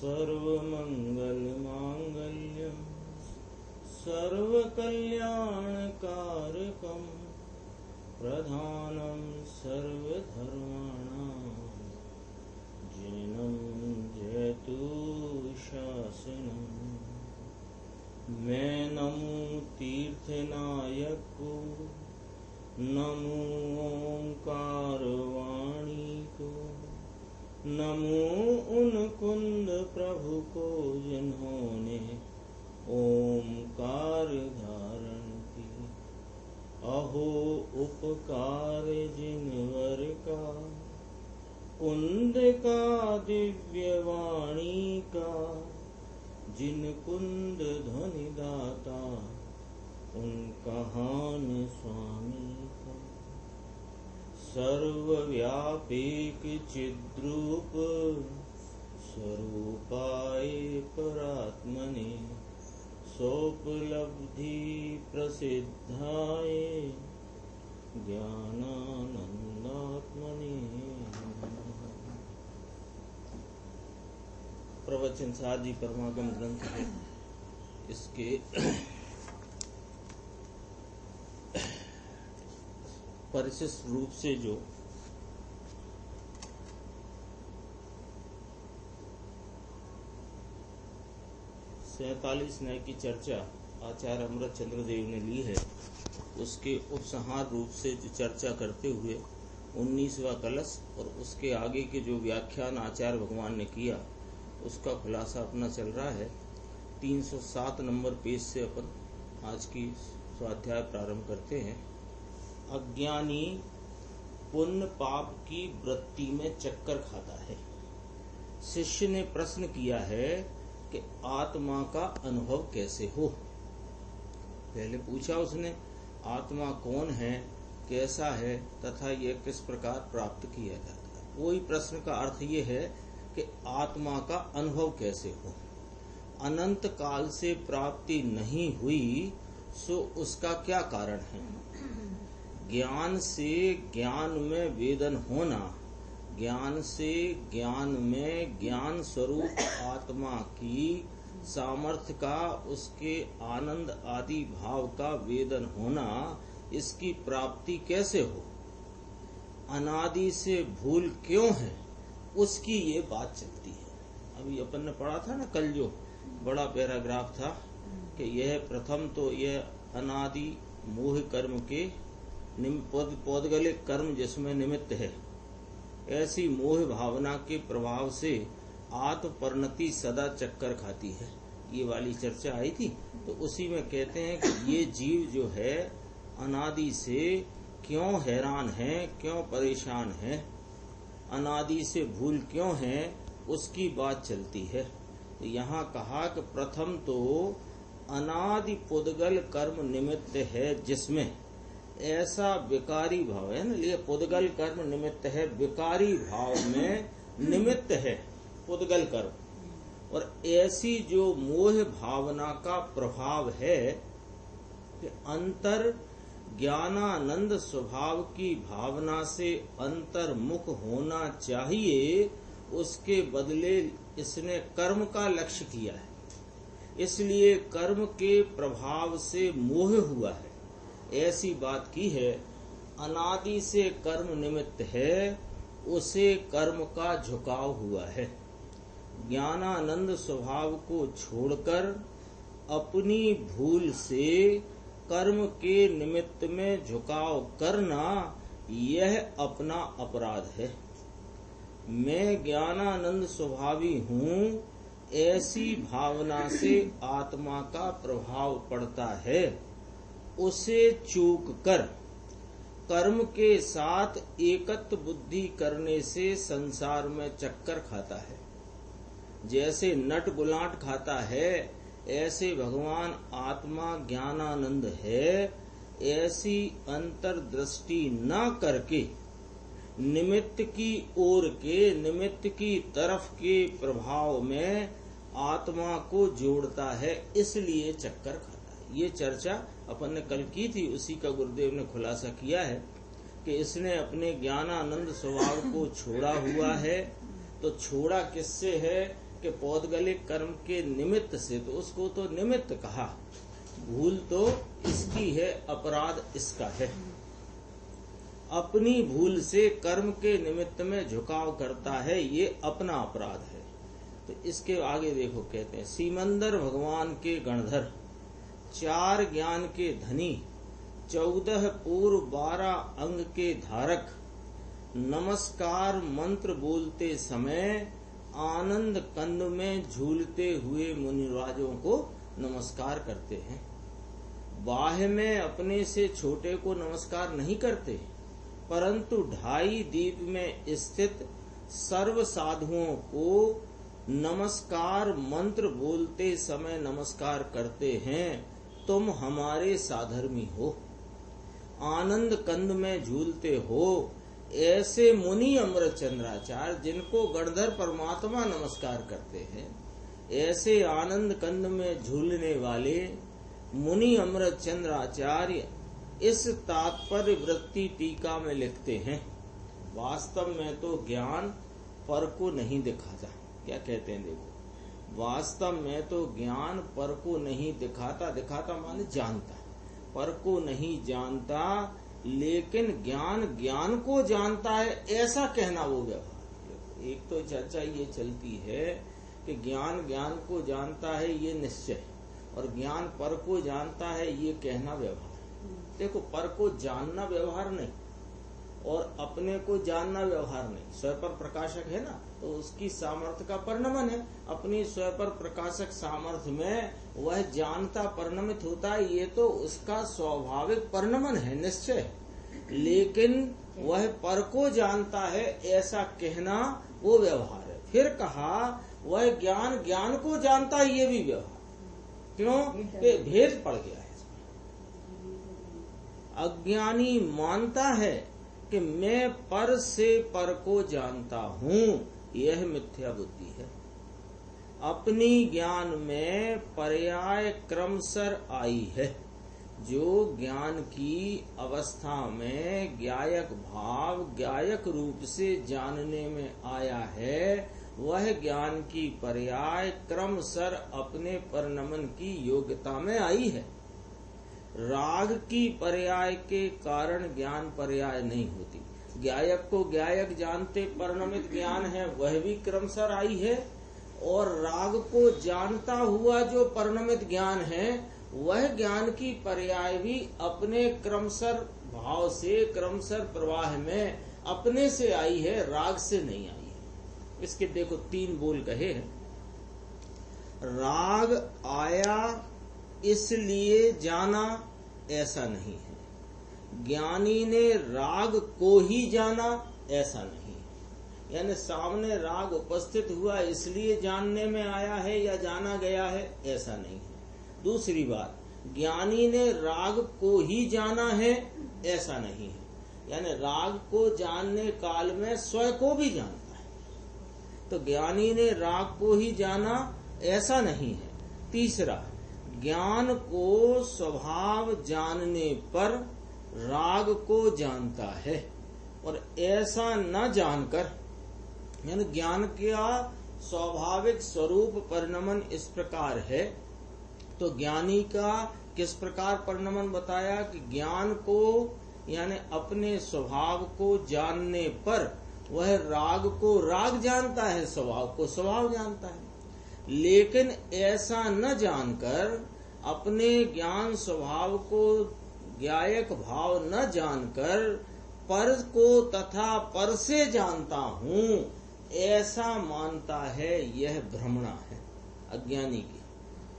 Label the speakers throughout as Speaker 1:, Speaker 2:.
Speaker 1: सर्वमङ्गलमाङ्गल्यं सर्वकल्याणकारकं प्रधानं सर्वधर्माणां जैनं जयतु शासनम्। मैं नमो तीर्थनायक को, नमो ओंकार वाणी को, नमो उन कुंद प्रभु को जिन्होंने ओंकार धारण की। अहो उपकार जिनवर का, कुंद का दिव्य वाणी का, जिन कुंद ध्वनि दाता उनका हान स्वामी का। सर्वव्यापीक चिद्रूप स्वरूपाय परात्मने, सोपलब्धि प्रसिद्धाय ज्ञानानंदात्मने। प्रवचन सादी परमागम ग्रंथ है। इसके परिशिष्ट रूप से जो सैतालीस न्याय की चर्चा आचार्य अमृत चंद्र देव ने ली है, उसके उपसंहार रूप से जो चर्चा करते हुए 19वां कलश और उसके आगे के जो व्याख्यान आचार्य भगवान ने किया उसका खुलासा अपना चल रहा है। 307 नंबर पेज से अपन आज की स्वाध्याय प्रारंभ करते हैं। अज्ञानी पुण्य पाप की वृत्ति में चक्कर खाता है। शिष्य ने प्रश्न किया है कि आत्मा का अनुभव कैसे हो। पहले पूछा उसने आत्मा कौन है, कैसा है तथा यह किस प्रकार प्राप्त किया जाता है। वही प्रश्न का अर्थ ये है कि आत्मा का अनुभव कैसे हो। अनंत काल से प्राप्ति नहीं हुई सो उसका क्या कारण है। ज्ञान से ज्ञान में वेदन होना, ज्ञान से ज्ञान में ज्ञान स्वरूप आत्मा की सामर्थ्य का, उसके आनंद आदि भाव का वेदन होना, इसकी प्राप्ति कैसे हो। अनादि से भूल क्यों है, उसकी ये बात चलती है। अभी अपन ने पढ़ा था ना कल, जो बड़ा पैराग्राफ था कि यह प्रथम तो यह अनादि मोह कर्म के पौदगलिक कर्म जिसमें निमित्त है, ऐसी मोह भावना के प्रभाव से आत्म परिणति सदा चक्कर खाती है। ये वाली चर्चा आई थी। तो उसी में कहते हैं कि ये जीव जो है अनादि से क्यों हैरान है, क्यों परेशान है, अनादि से भूल क्यों है, उसकी बात चलती है। तो यहाँ कहा कि प्रथम तो अनादि पुद्गल कर्म निमित्त है, जिसमें ऐसा विकारी भाव है ना, ये पुद्गल कर्म निमित्त है, विकारी भाव में निमित्त है पुद्गल कर्म। और ऐसी जो मोह भावना का प्रभाव है कि अंतर ज्ञानानंद स्वभाव की भावना से अंतर्मुख होना चाहिए, उसके बदले इसने कर्म का लक्ष्य किया है, इसलिए कर्म के प्रभाव से मोह हुआ है। ऐसी बात की है। अनादि से कर्म निमित्त है, उसे कर्म का झुकाव हुआ है। ज्ञानानंद स्वभाव को छोड़कर अपनी भूल से कर्म के निमित्त में झुकाव करना, यह अपना अपराध है। मैं ज्ञानानंद स्वभावी हूँ, ऐसी भावना से आत्मा का प्रभाव पड़ता है। उसे चूक कर कर्म के साथ एकत्व बुद्धि करने से संसार में चक्कर खाता है। जैसे नट बुलाट खाता है, ऐसे भगवान आत्मा ज्ञानानंद है। ऐसी अंतर्दृष्टि न करके निमित्त की ओर के, निमित्त की तरफ के प्रभाव में आत्मा को जोड़ता है, इसलिए चक्कर खाता है। ये चर्चा अपन ने कल की थी, उसी का गुरुदेव ने खुलासा किया है कि इसने अपने ज्ञानानंद स्वभाव को छोड़ा हुआ है। तो छोड़ा किससे है कि पौद्गलिक कर्म के निमित्त से, तो उसको तो निमित्त कहा, भूल तो इसकी है, अपराध इसका है। अपनी भूल से कर्म के निमित्त में झुकाव करता है, ये अपना अपराध है। तो इसके आगे देखो, कहते हैं सीमंदर भगवान के गणधर, 4 ज्ञान के धनी, 14 पूर्व 12 अंग के धारक, नमस्कार मंत्र बोलते समय आनंद कंद में झूलते हुए मुनिराजों को नमस्कार करते हैं। बाह्य में अपने से छोटे को नमस्कार नहीं करते, परंतु 2.5 दीप में स्थित सर्व साधुओं को नमस्कार मंत्र बोलते समय नमस्कार करते हैं। तुम हमारे साधर्मी हो, आनंद कंद में झूलते हो। ऐसे मुनि अमृत चंद्राचार्य, जिनको गणधर परमात्मा नमस्कार करते हैं, ऐसे आनंद कंद में झूलने वाले मुनि अमृत चंद्राचार्य इस तात्पर्य वृत्ति टीका में लिखते हैं, वास्तव में तो ज्ञान पर को नहीं दिखाता। क्या कहते हैं देखो, वास्तव में तो ज्ञान पर को नहीं दिखाता, दिखाता माने जानता, पर को नहीं जानता, लेकिन ज्ञान ज्ञान को जानता है, ऐसा कहना वो व्यवहार। एक तो चर्चा ये चलती है कि ज्ञान ज्ञान को जानता है ये निश्चय, और ज्ञान पर को जानता है ये कहना व्यवहार। देखो, पर को जानना व्यवहार नहीं और अपने को जानना व्यवहार नहीं। स्वयं पर प्रकाशक है ना, तो उसकी सामर्थ्य का परिणमन है। अपनी स्वयं पर प्रकाशक सामर्थ्य में वह जानता परिणमित होता है, ये तो उसका स्वाभाविक परिणमन है, निश्चय। लेकिन वह पर को जानता है ऐसा कहना वो व्यवहार है। फिर कहा वह ज्ञान ज्ञान को जानता है, ये भी व्यवहार। क्यों? कि भेद पड़ गया है। अज्ञानी मानता है कि मैं पर से पर को जानता हूँ, यह मिथ्या बुद्धि है। अपनी ज्ञान में पर्याय क्रमशः आई है। जो ज्ञान की अवस्था में ज्ञायक भाव ज्ञायक रूप से जानने में आया है, वह ज्ञान की पर्याय क्रमशः अपने परिणमन की योग्यता में आई है। राग की पर्याय के कारण ज्ञान पर्याय नहीं होती। ज्ञायक को ज्ञायक जानते परिणमित ज्ञान है, वह भी क्रमशः आई है, और राग को जानता हुआ जो परिणमित ज्ञान है, वह ज्ञान की पर्याय भी अपने क्रमशः भाव से क्रमशः प्रवाह में अपने से आई है, राग से नहीं आई है। इसके देखो 3 बोल कहे हैं। राग आया इसलिए जाना, ऐसा नहीं है। ज्ञानी ने राग को ही जाना, ऐसा नहीं है। यानी सामने राग उपस्थित हुआ इसलिए जानने में आया है या जाना गया है, ऐसा नहीं है। दूसरी बात, ज्ञानी ने राग को ही जाना है, ऐसा नहीं है। यानी राग को जानने काल में स्वयं को भी जानता है, तो ज्ञानी ने राग को ही जाना, ऐसा नहीं है। तीसरा, ज्ञान को स्वभाव जानने पर राग को जानता है, और ऐसा न जानकर, यानी ज्ञान का स्वाभाविक स्वरूप परिणमन इस प्रकार है। तो ज्ञानी का किस प्रकार परिणमन बताया कि ज्ञान को यानी अपने स्वभाव को जानने पर वह राग को राग जानता है, स्वभाव को स्वभाव जानता है। लेकिन ऐसा न जानकर, अपने ज्ञान स्वभाव को ज्ञायक भाव न जानकर पर को तथा पर से जानता हूँ, ऐसा मानता है, यह भ्रमणा है अज्ञानी की,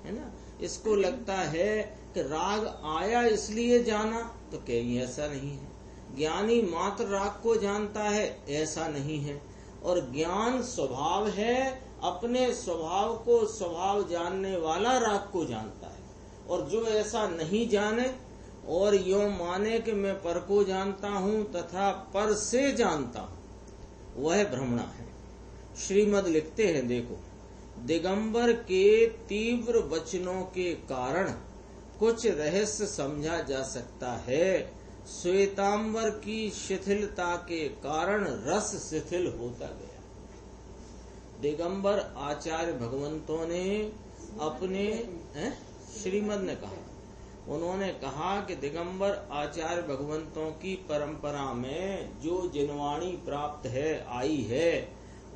Speaker 1: है ना। इसको लगता है कि राग आया इसलिए जाना, तो कहीं ऐसा नहीं है। ज्ञानी मात्र राग को जानता है, ऐसा नहीं है। और ज्ञान स्वभाव है, अपने स्वभाव को स्वभाव जानने वाला राग को जानता है। और जो ऐसा नहीं जाने और यो माने कि मैं पर को जानता हूँ तथा पर से जानता हूँ, वह भ्रमणा है। श्रीमद लिखते हैं, देखो, दिगंबर के तीव्र वचनों के कारण कुछ रहस्य समझा जा सकता है। श्वेतांबर की शिथिलता के कारण रस शिथिल होता गया। दिगंबर आचार्य भगवंतों ने अपने श्रीमद ने कहा, उन्होंने कहा कि दिगंबर आचार्य भगवंतों की परंपरा में जो जिनवाणी प्राप्त है आई है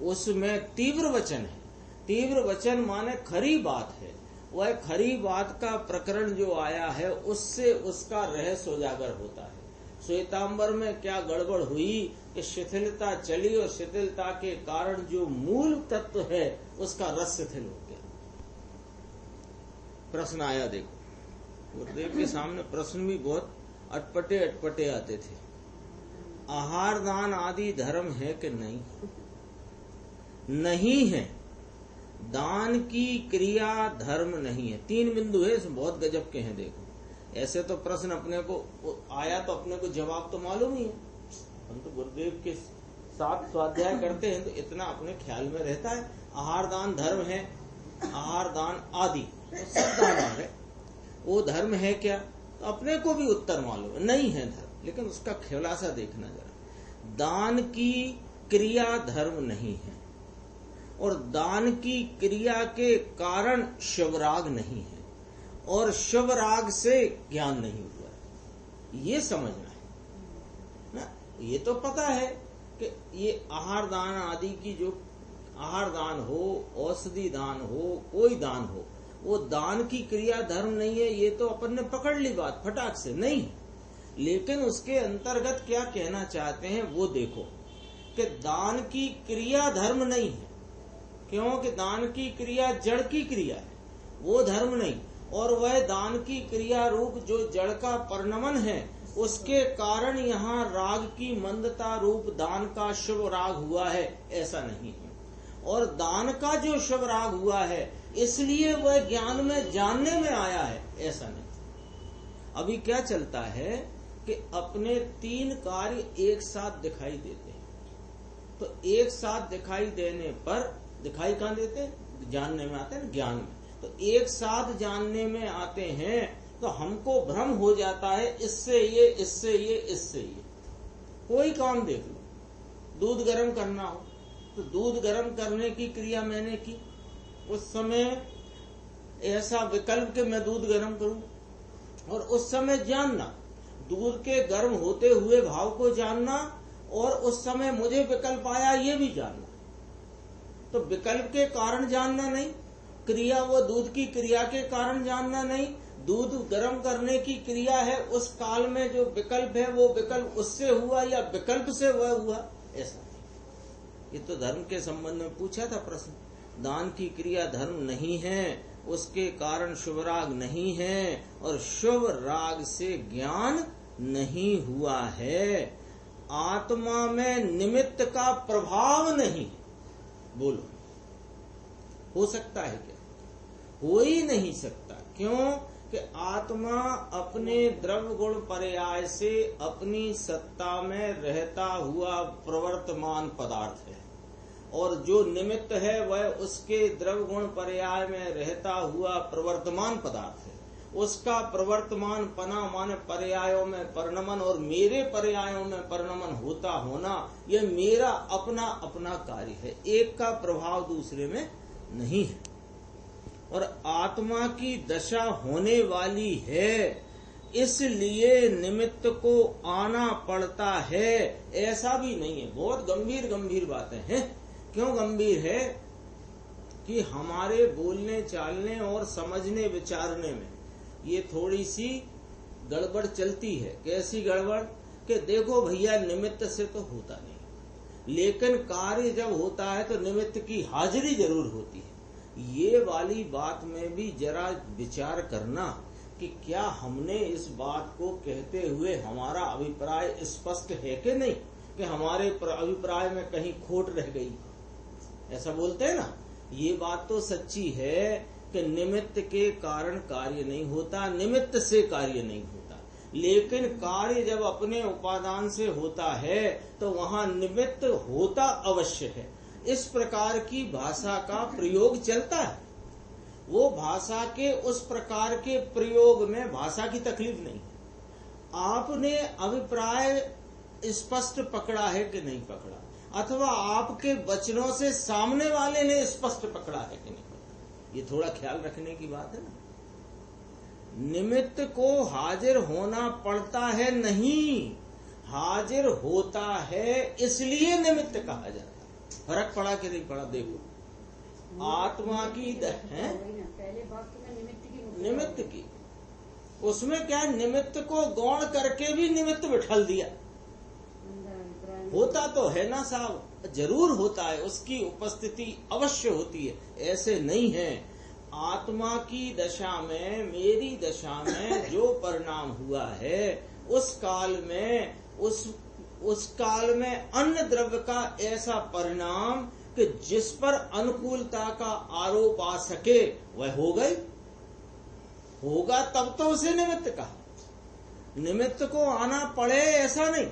Speaker 1: उसमें तीव्र वचन है। तीव्र वचन माने खरी बात है। वह खरी बात का प्रकरण जो आया है उससे उसका रहस्य उजागर होता है। श्वेतांबर में क्या गड़बड़ हुई कि शिथिलता चली और शिथिलता के कारण जो मूल तत्व है उसका रस शिथिल हो गया। प्रश्न आया, देखो गुरुदेव के सामने प्रश्न भी बहुत अटपटे अटपटे आते थे। आहार दान आदि धर्म है कि नहीं? नहीं है। दान की क्रिया धर्म नहीं है। 3 बिंदु है, इसमें बहुत गजब के हैं। देखो ऐसे तो प्रश्न अपने को आया तो अपने को जवाब तो मालूम ही है। हम तो गुरुदेव के साथ स्वाध्याय करते हैं तो इतना अपने ख्याल में रहता है। आहार दान धर्म है, आहार दान आदि तो सब दान है, वो धर्म है क्या? तो अपने को भी उत्तर मालूम है, नहीं है धर्म। लेकिन उसका खुलासा देखना जरा। दान की क्रिया धर्म नहीं है और दान की क्रिया के कारण शिवराग नहीं है और शिवराग से ज्ञान नहीं हुआ है। ये समझना है ना। ये तो पता है कि ये आहार दान आदि की जो आहार दान हो, औषधि दान हो, कोई दान हो, वो दान की क्रिया धर्म नहीं है। ये तो अपन ने पकड़ ली बात फटाक से, नहीं। लेकिन उसके अंतर्गत क्या कहना चाहते हैं वो देखो कि दान की क्रिया धर्म नहीं है। क्योंकि दान की क्रिया जड़ की क्रिया है, वो धर्म नहीं। और वह दान की क्रिया रूप जो जड़ का परिणमन है उसके कारण यहाँ राग की मंदता रूप दान का शुभ राग हुआ है, ऐसा नहीं है। और दान का जो शुभ राग हुआ है इसलिए वह ज्ञान में जानने में आया है, ऐसा नहीं। अभी क्या चलता है कि अपने 3 कार्य एक साथ दिखाई देते हैं। तो एक साथ दिखाई देने पर, दिखाई कहाँ देते हैं? जानने में आते हैं, ज्ञान में। तो एक साथ जानने में आते हैं तो हमको भ्रम हो जाता है, इससे ये, इससे ये, इससे ये। कोई काम देख लो, दूध गर्म करना हो तो दूध गर्म करने की क्रिया मैंने की, उस समय ऐसा विकल्प कि मैं दूध गर्म करूं, और उस समय जानना, दूध के गर्म होते हुए भाव को जानना, और उस समय मुझे विकल्प आया ये भी जानना। तो विकल्प के कारण जानना नहीं, क्रिया वो दूध की क्रिया के कारण जानना नहीं। दूध गर्म करने की क्रिया है, उस काल में जो विकल्प है वो विकल्प उससे हुआ या विकल्प से वह हुआ, ऐसा। ये तो धर्म के संबंध में पूछा था प्रश्न। दान की क्रिया धर्म नहीं है, उसके कारण शुभ राग नहीं है और शुभ राग से ज्ञान नहीं हुआ है। आत्मा में निमित्त का प्रभाव नहीं। बोलो, हो सकता है क्या? हो ही नहीं सकता। क्यों कि आत्मा अपने द्रव्य गुण पर्याय से अपनी सत्ता में रहता हुआ प्रवर्तमान पदार्थ है, और जो निमित्त है वह उसके द्रव्य गुण पर्याय में रहता हुआ प्रवर्तमान पदार्थ है। उसका प्रवर्तमान पना माने पर्यायों में परिणमन, और मेरे पर्यायों में परिणमन होता होना, यह मेरा अपना अपना कार्य है। एक का प्रभाव दूसरे में नहीं है। और आत्मा की दशा होने वाली है, इसलिए निमित्त को आना पड़ता है, ऐसा भी नहीं है। बहुत गंभीर गंभीर बातें हैं। क्यों गंभीर है? कि हमारे बोलने चालने और समझने विचारने में ये थोड़ी सी गड़बड़ चलती है। कैसी गड़बड़? कि देखो भैया, निमित्त से तो होता नहीं, लेकिन कार्य जब होता है तो निमित्त की हाजिरी जरूर होती है। ये वाली बात में भी जरा विचार करना कि क्या हमने इस बात को कहते हुए हमारा अभिप्राय स्पष्ट है कि नहीं, कि हमारे अभिप्राय में कहीं खोट रह गई। ऐसा बोलते हैं ना। ये बात तो सच्ची है कि निमित्त के कारण कार्य नहीं होता, निमित्त से कार्य नहीं होता। लेकिन कार्य जब अपने उपादान से होता है तो वहां निमित्त होता अवश्य है। इस प्रकार की भाषा का प्रयोग चलता है। वो भाषा के उस प्रकार के प्रयोग में भाषा की तकलीफ नहीं। आपने अभिप्राय स्पष्ट पकड़ा है कि नहीं पकड़ा? अथवा आपके वचनों से सामने वाले ने स्पष्ट पकड़ा है कि नहीं पकड़ा, ये थोड़ा ख्याल रखने की बात है ना। निमित्त को हाजिर होना पड़ता है नहीं, हाजिर होता है इसलिए निमित्त कहा जाता है। फर्क पड़ा कि नहीं पड़ा? देखो आत्मा की है निमित्त की, उसमें क्या निमित्त को गौण करके भी निमित्त बिठल दिया। होता तो है ना साहब, जरूर होता है, उसकी उपस्थिति अवश्य होती है, ऐसे नहीं है। आत्मा की दशा में, मेरी दशा में जो परिणाम हुआ है उस काल में अन्य द्रव्य का ऐसा परिणाम कि जिस पर अनुकूलता का आरोप आ सके वह हो गई, होगा तब तो उसे निमित्त कहा। निमित्त को आना पड़े ऐसा नहीं,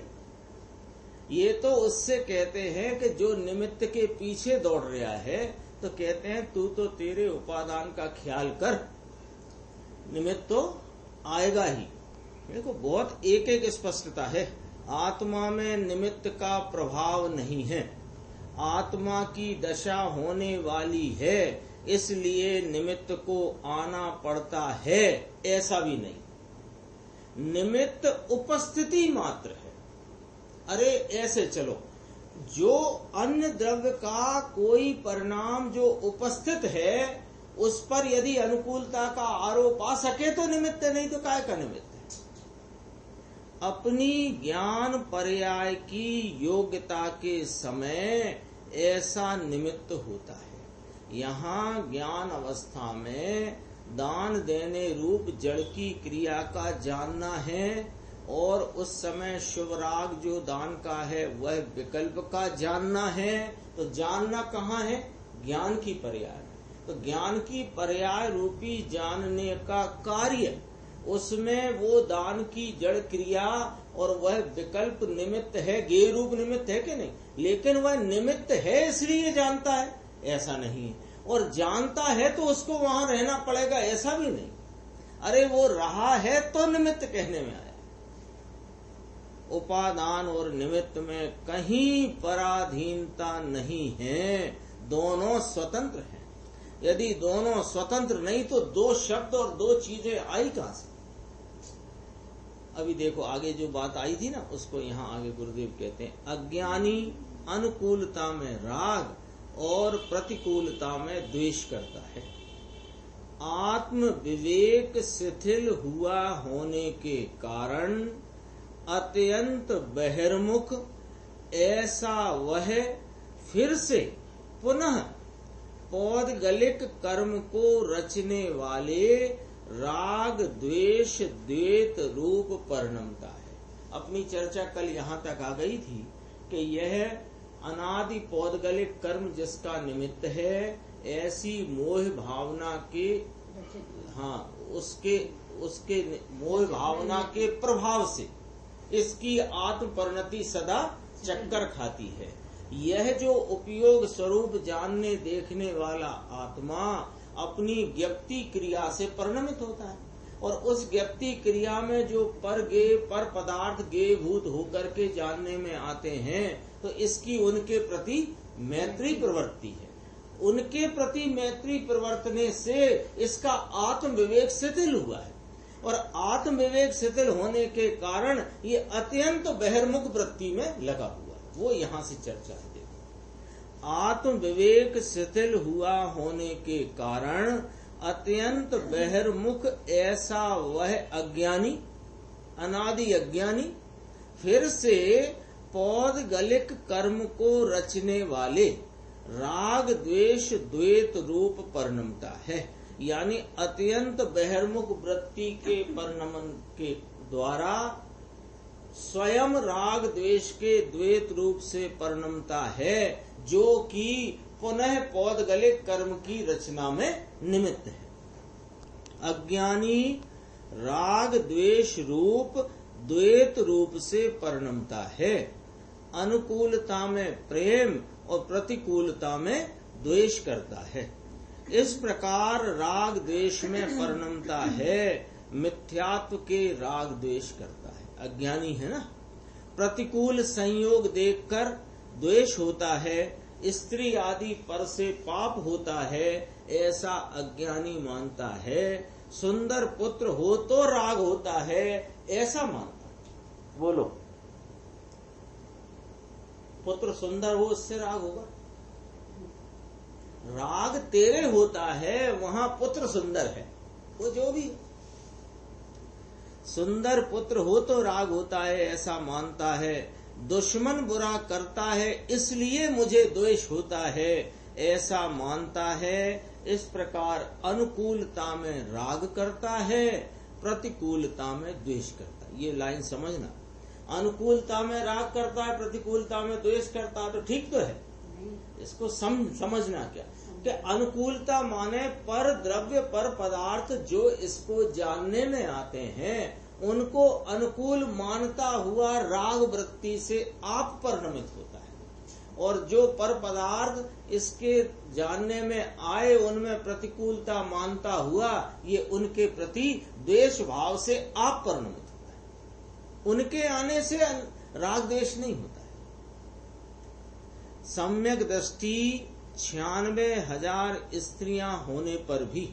Speaker 1: ये तो उससे कहते हैं कि जो निमित्त के पीछे दौड़ रहा है तो कहते हैं तू तो तेरे उपादान का ख्याल कर, निमित्त तो आएगा ही। देखो बहुत एक एक स्पष्टता है। आत्मा में निमित्त का प्रभाव नहीं है, आत्मा की दशा होने वाली है इसलिए निमित्त को आना पड़ता है, ऐसा भी नहीं। निमित्त उपस्थिति मात्र है। अरे ऐसे चलो, जो अन्य द्रव्य का कोई परिणाम जो उपस्थित है उस पर यदि अनुकूलता का आरोप आ सके तो निमित्त, नहीं तो काय का निमित्त है। अपनी ज्ञान पर्याय की योग्यता के समय ऐसा निमित्त होता है। यहाँ ज्ञान अवस्था में दान देने रूप जड़ की क्रिया का जानना है और उस समय शुभ राग जो दान का है वह विकल्प का जानना है। तो जानना कहाँ है? ज्ञान की पर्याय। तो ज्ञान की पर्याय रूपी जानने का कार्य, उसमें वो दान की जड़ क्रिया और वह विकल्प निमित्त है, गेय रूप निमित्त है कि नहीं? लेकिन वह निमित्त है इसलिए जानता है, ऐसा नहीं है। और जानता है तो उसको वहां रहना पड़ेगा, ऐसा भी नहीं। अरे वो रहा है तो निमित्त कहने में आया। उपादान और निमित्त में कहीं पराधीनता नहीं है, दोनों स्वतंत्र हैं। यदि दोनों स्वतंत्र नहीं तो दो शब्द और दो चीजें आई कहां से? अभी देखो आगे जो बात आई थी ना, उसको यहाँ आगे गुरुदेव कहते हैं, अज्ञानी अनुकूलता में राग और प्रतिकूलता में द्वेष करता है। आत्म विवेक शिथिल हुआ होने के कारण अत्यंत बहिर्मुख ऐसा वह फिर से पुनः पौद्गलिक कर्म को रचने वाले राग द्वेष द्वैत रूप परिणमता है। अपनी चर्चा कल यहाँ तक आ गई थी कि यह अनादि पौद्गलिक कर्म जिसका निमित्त है, ऐसी मोह भावना के उसके मोह भावना के प्रभाव से इसकी आत्म परिणति सदा चक्कर खाती है। यह जो उपयोग स्वरूप जानने देखने वाला आत्मा अपनी ज्ञप्ति क्रिया से परिणमित होता है और उस ज्ञप्ति क्रिया में जो पर पदार्थ गेय भूत होकर के जानने में आते हैं, तो इसकी उनके प्रति मैत्री प्रवृत्ति है। उनके प्रति मैत्री प्रवर्तने से इसका आत्म विवेक शिथिल हुआ है और आत्म विवेक शिथिल होने के कारण ये अत्यंत बहिर्मुख वृत्ति में लगा हुआ है। वो यहाँ से चर्चा है। आत्म विवेक शिथिल हुआ होने के कारण अत्यंत बहिर्मुख ऐसा वह अज्ञानी, अनादि अज्ञानी फिर से पौद्गलिक कर्म को रचने वाले राग द्वेष द्वैत रूप परिणमता है। यानी अत्यंत बहिर्मुख वृत्ति के परिणमन के द्वारा स्वयं राग द्वेष के द्वैत रूप से परिणमता है, जो कि पुनः पौद्गलिक कर्म की रचना में निमित्त है। अज्ञानी राग द्वेष रूप द्वैत रूप से परिणमता है। अनुकूलता में प्रेम और प्रतिकूलता में द्वेष करता है। इस प्रकार राग द्वेष में परिणमता है। मिथ्यात्व के राग द्वेष करता है, अज्ञानी है ना। प्रतिकूल संयोग देखकर द्वेष होता है, स्त्री आदि पर से पाप होता है, ऐसा अज्ञानी मानता है। सुंदर पुत्र हो तो राग होता है, ऐसा मानता है। बोलो, पुत्र सुंदर हो उससे राग होगा? राग तेरे होता है, वहां पुत्र सुंदर है, वो जो भी सुंदर पुत्र हो तो राग होता है, ऐसा मानता है। दुश्मन बुरा करता है इसलिए मुझे द्वेष होता है, ऐसा मानता है। इस प्रकार अनुकूलता में राग करता है, प्रतिकूलता में द्वेष करता है। ये लाइन समझना, अनुकूलता में राग करता है, प्रतिकूलता में द्वेष करता है, तो ठीक तो है। इसको समझना क्या कि अनुकूलता माने पर द्रव्य पर पदार्थ जो इसको जानने में आते हैं उनको अनुकूल मानता हुआ राग वृत्ति से आप परिणमित होता है, और जो पर पदार्थ इसके जानने में आए उनमें प्रतिकूलता मानता हुआ ये उनके प्रति द्वेष भाव से आप परिणमित होता है। उनके आने से राग द्वेष नहीं होता है। सम्यक दृष्टि 96,000 स्त्रियां होने पर भी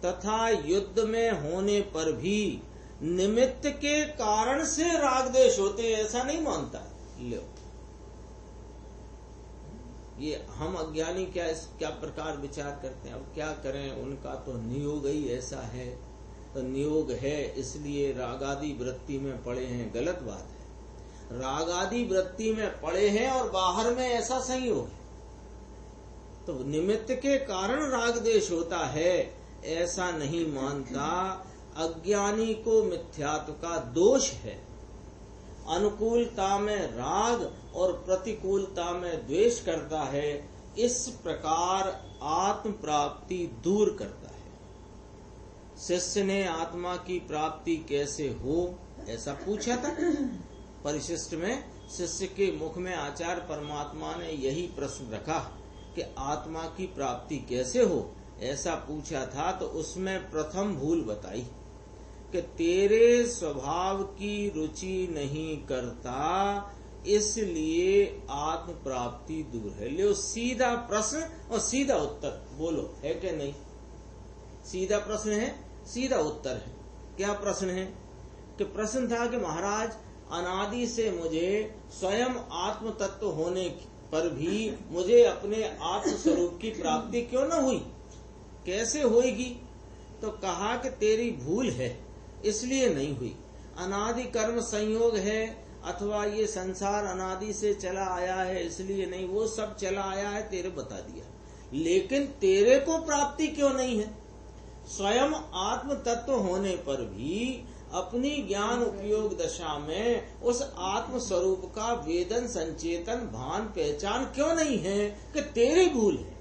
Speaker 1: तथा युद्ध में होने पर भी निमित्त के कारण से राग द्वेष होते हैं, ऐसा नहीं मानता है। लो, ये हम अज्ञानी क्या प्रकार विचार करते हैं। अब क्या करें, उनका तो नियोग ही ऐसा है, तो नियोग है इसलिए रागादि वृत्ति में पड़े हैं, गलत बात है। रागादि वृत्ति में पड़े हैं और बाहर में ऐसा संयोग है, तो निमित्त के कारण राग द्वेष होता है, ऐसा नहीं मानता। अज्ञानी को मिथ्यात्व का दोष है। अनुकूलता में राग और प्रतिकूलता में द्वेष करता है, इस प्रकार आत्म प्राप्ति दूर करता है। शिष्य ने आत्मा की प्राप्ति कैसे हो ऐसा पूछा था परिशिष्ट में। शिष्य के मुख में आचार्य परमात्मा ने यही प्रश्न रखा कि आत्मा की प्राप्ति कैसे हो, ऐसा पूछा था। तो उसमें प्रथम भूल बताई कि तेरे स्वभाव की रुचि नहीं करता, इसलिए आत्म प्राप्ति दूर है। ले सीधा प्रश्न और सीधा उत्तर, बोलो है कि नहीं? सीधा प्रश्न है, सीधा उत्तर है। क्या प्रश्न है? कि प्रश्न था कि महाराज अनादि से मुझे स्वयं आत्म तत्व होने पर भी मुझे अपने आत्म स्वरूप की प्राप्ति क्यों न हुई, कैसे होएगी? तो कहा कि तेरी भूल है इसलिए नहीं हुई। अनादि कर्म संयोग है, अथवा ये संसार अनादि से चला आया है इसलिए नहीं, वो सब चला आया है, तेरे बता दिया। लेकिन तेरे को प्राप्ति क्यों नहीं है? स्वयं आत्म तत्व होने पर भी अपनी ज्ञान उपयोग दशा में उस आत्म स्वरूप का वेदन संचेतन भान पहचान क्यों नहीं है? कि तेरी भूल है।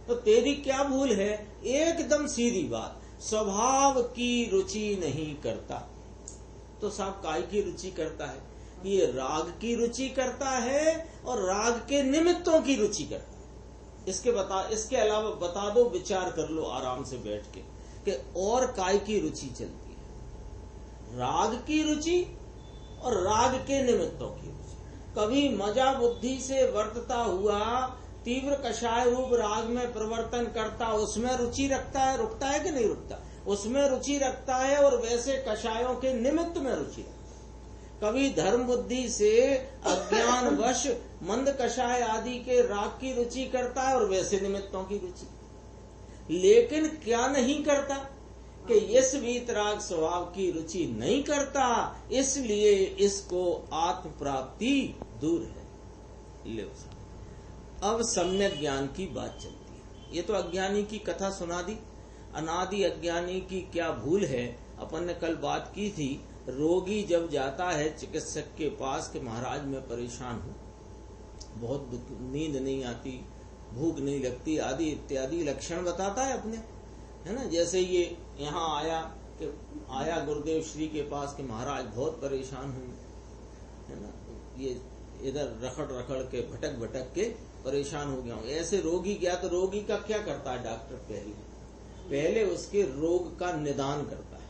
Speaker 1: तो तेरी क्या भूल है? एकदम सीधी बात, स्वभाव की रुचि नहीं करता। तो साहब काय की रुचि करता है? ये राग की रुचि करता है और राग के निमित्तों की रुचि करता है। इसके अलावा बता दो, विचार कर लो आराम से बैठ के कि और काय की रुचि चलती है? राग की रुचि और राग के निमित्तों की रुचि। कभी मजा बुद्धि से वर्तता हुआ तीव्र कषाय रूप राग में परिवर्तन करता, उसमें रुचि रखता है, रुकता है कि नहीं रुकता? उसमें रुचि रखता है और वैसे कषायों के निमित्त में रुचि रखता है। कभी धर्म बुद्धि से अज्ञान वश मंद कषाय आदि के राग की रुचि करता है और वैसे निमित्तों की रुचि। लेकिन क्या नहीं करता कि इस वीतराग स्वभाव की रुचि नहीं करता, इसलिए इसको आत्म प्राप्ति दूर है। ले अब सम्यक ज्ञान की बात चलती है। ये तो अज्ञानी की कथा सुना दी। अनादि अज्ञानी की क्या भूल है? अपन ने कल बात की थी, रोगी जब जाता है चिकित्सक के पास कि महाराज मैं परेशान हूँ, बहुत नींद नहीं आती, भूख नहीं लगती आदि इत्यादि लक्षण बताता है अपने, है ना। जैसे ये यहाँ आया गुरुदेव श्री के पास कि महाराज बहुत परेशान हूँ, है ना, ये इधर रखड़ के भटक के परेशान हो गया हूँ। ऐसे रोगी गया तो रोगी का क्या करता है डॉक्टर? पहले उसके रोग का निदान करता है,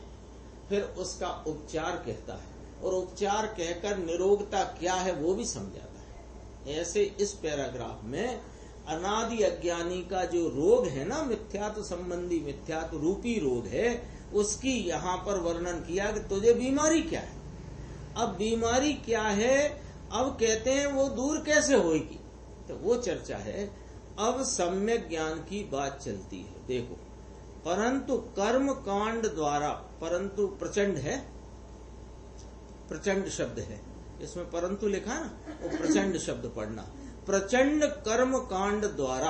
Speaker 1: फिर उसका उपचार कहता है, और उपचार कहकर निरोगता क्या है वो भी समझाता है। ऐसे इस पैराग्राफ में अनादि अज्ञानी का जो रोग है ना, मिथ्यात्व संबंधी मिथ्यात्व रूपी रोग है, उसकी यहाँ पर वर्णन किया कि तुझे बीमारी क्या है। अब बीमारी क्या है, अब कहते हैं वो दूर कैसे होगी, तो वो चर्चा है। अब सम्यक ज्ञान की बात चलती है। देखो, परंतु कर्म कांड द्वारा, परंतु प्रचंड है, प्रचंड शब्द है इसमें, परंतु लिखा ना, वो प्रचंड शब्द पढ़ना। प्रचंड कर्म कांड द्वारा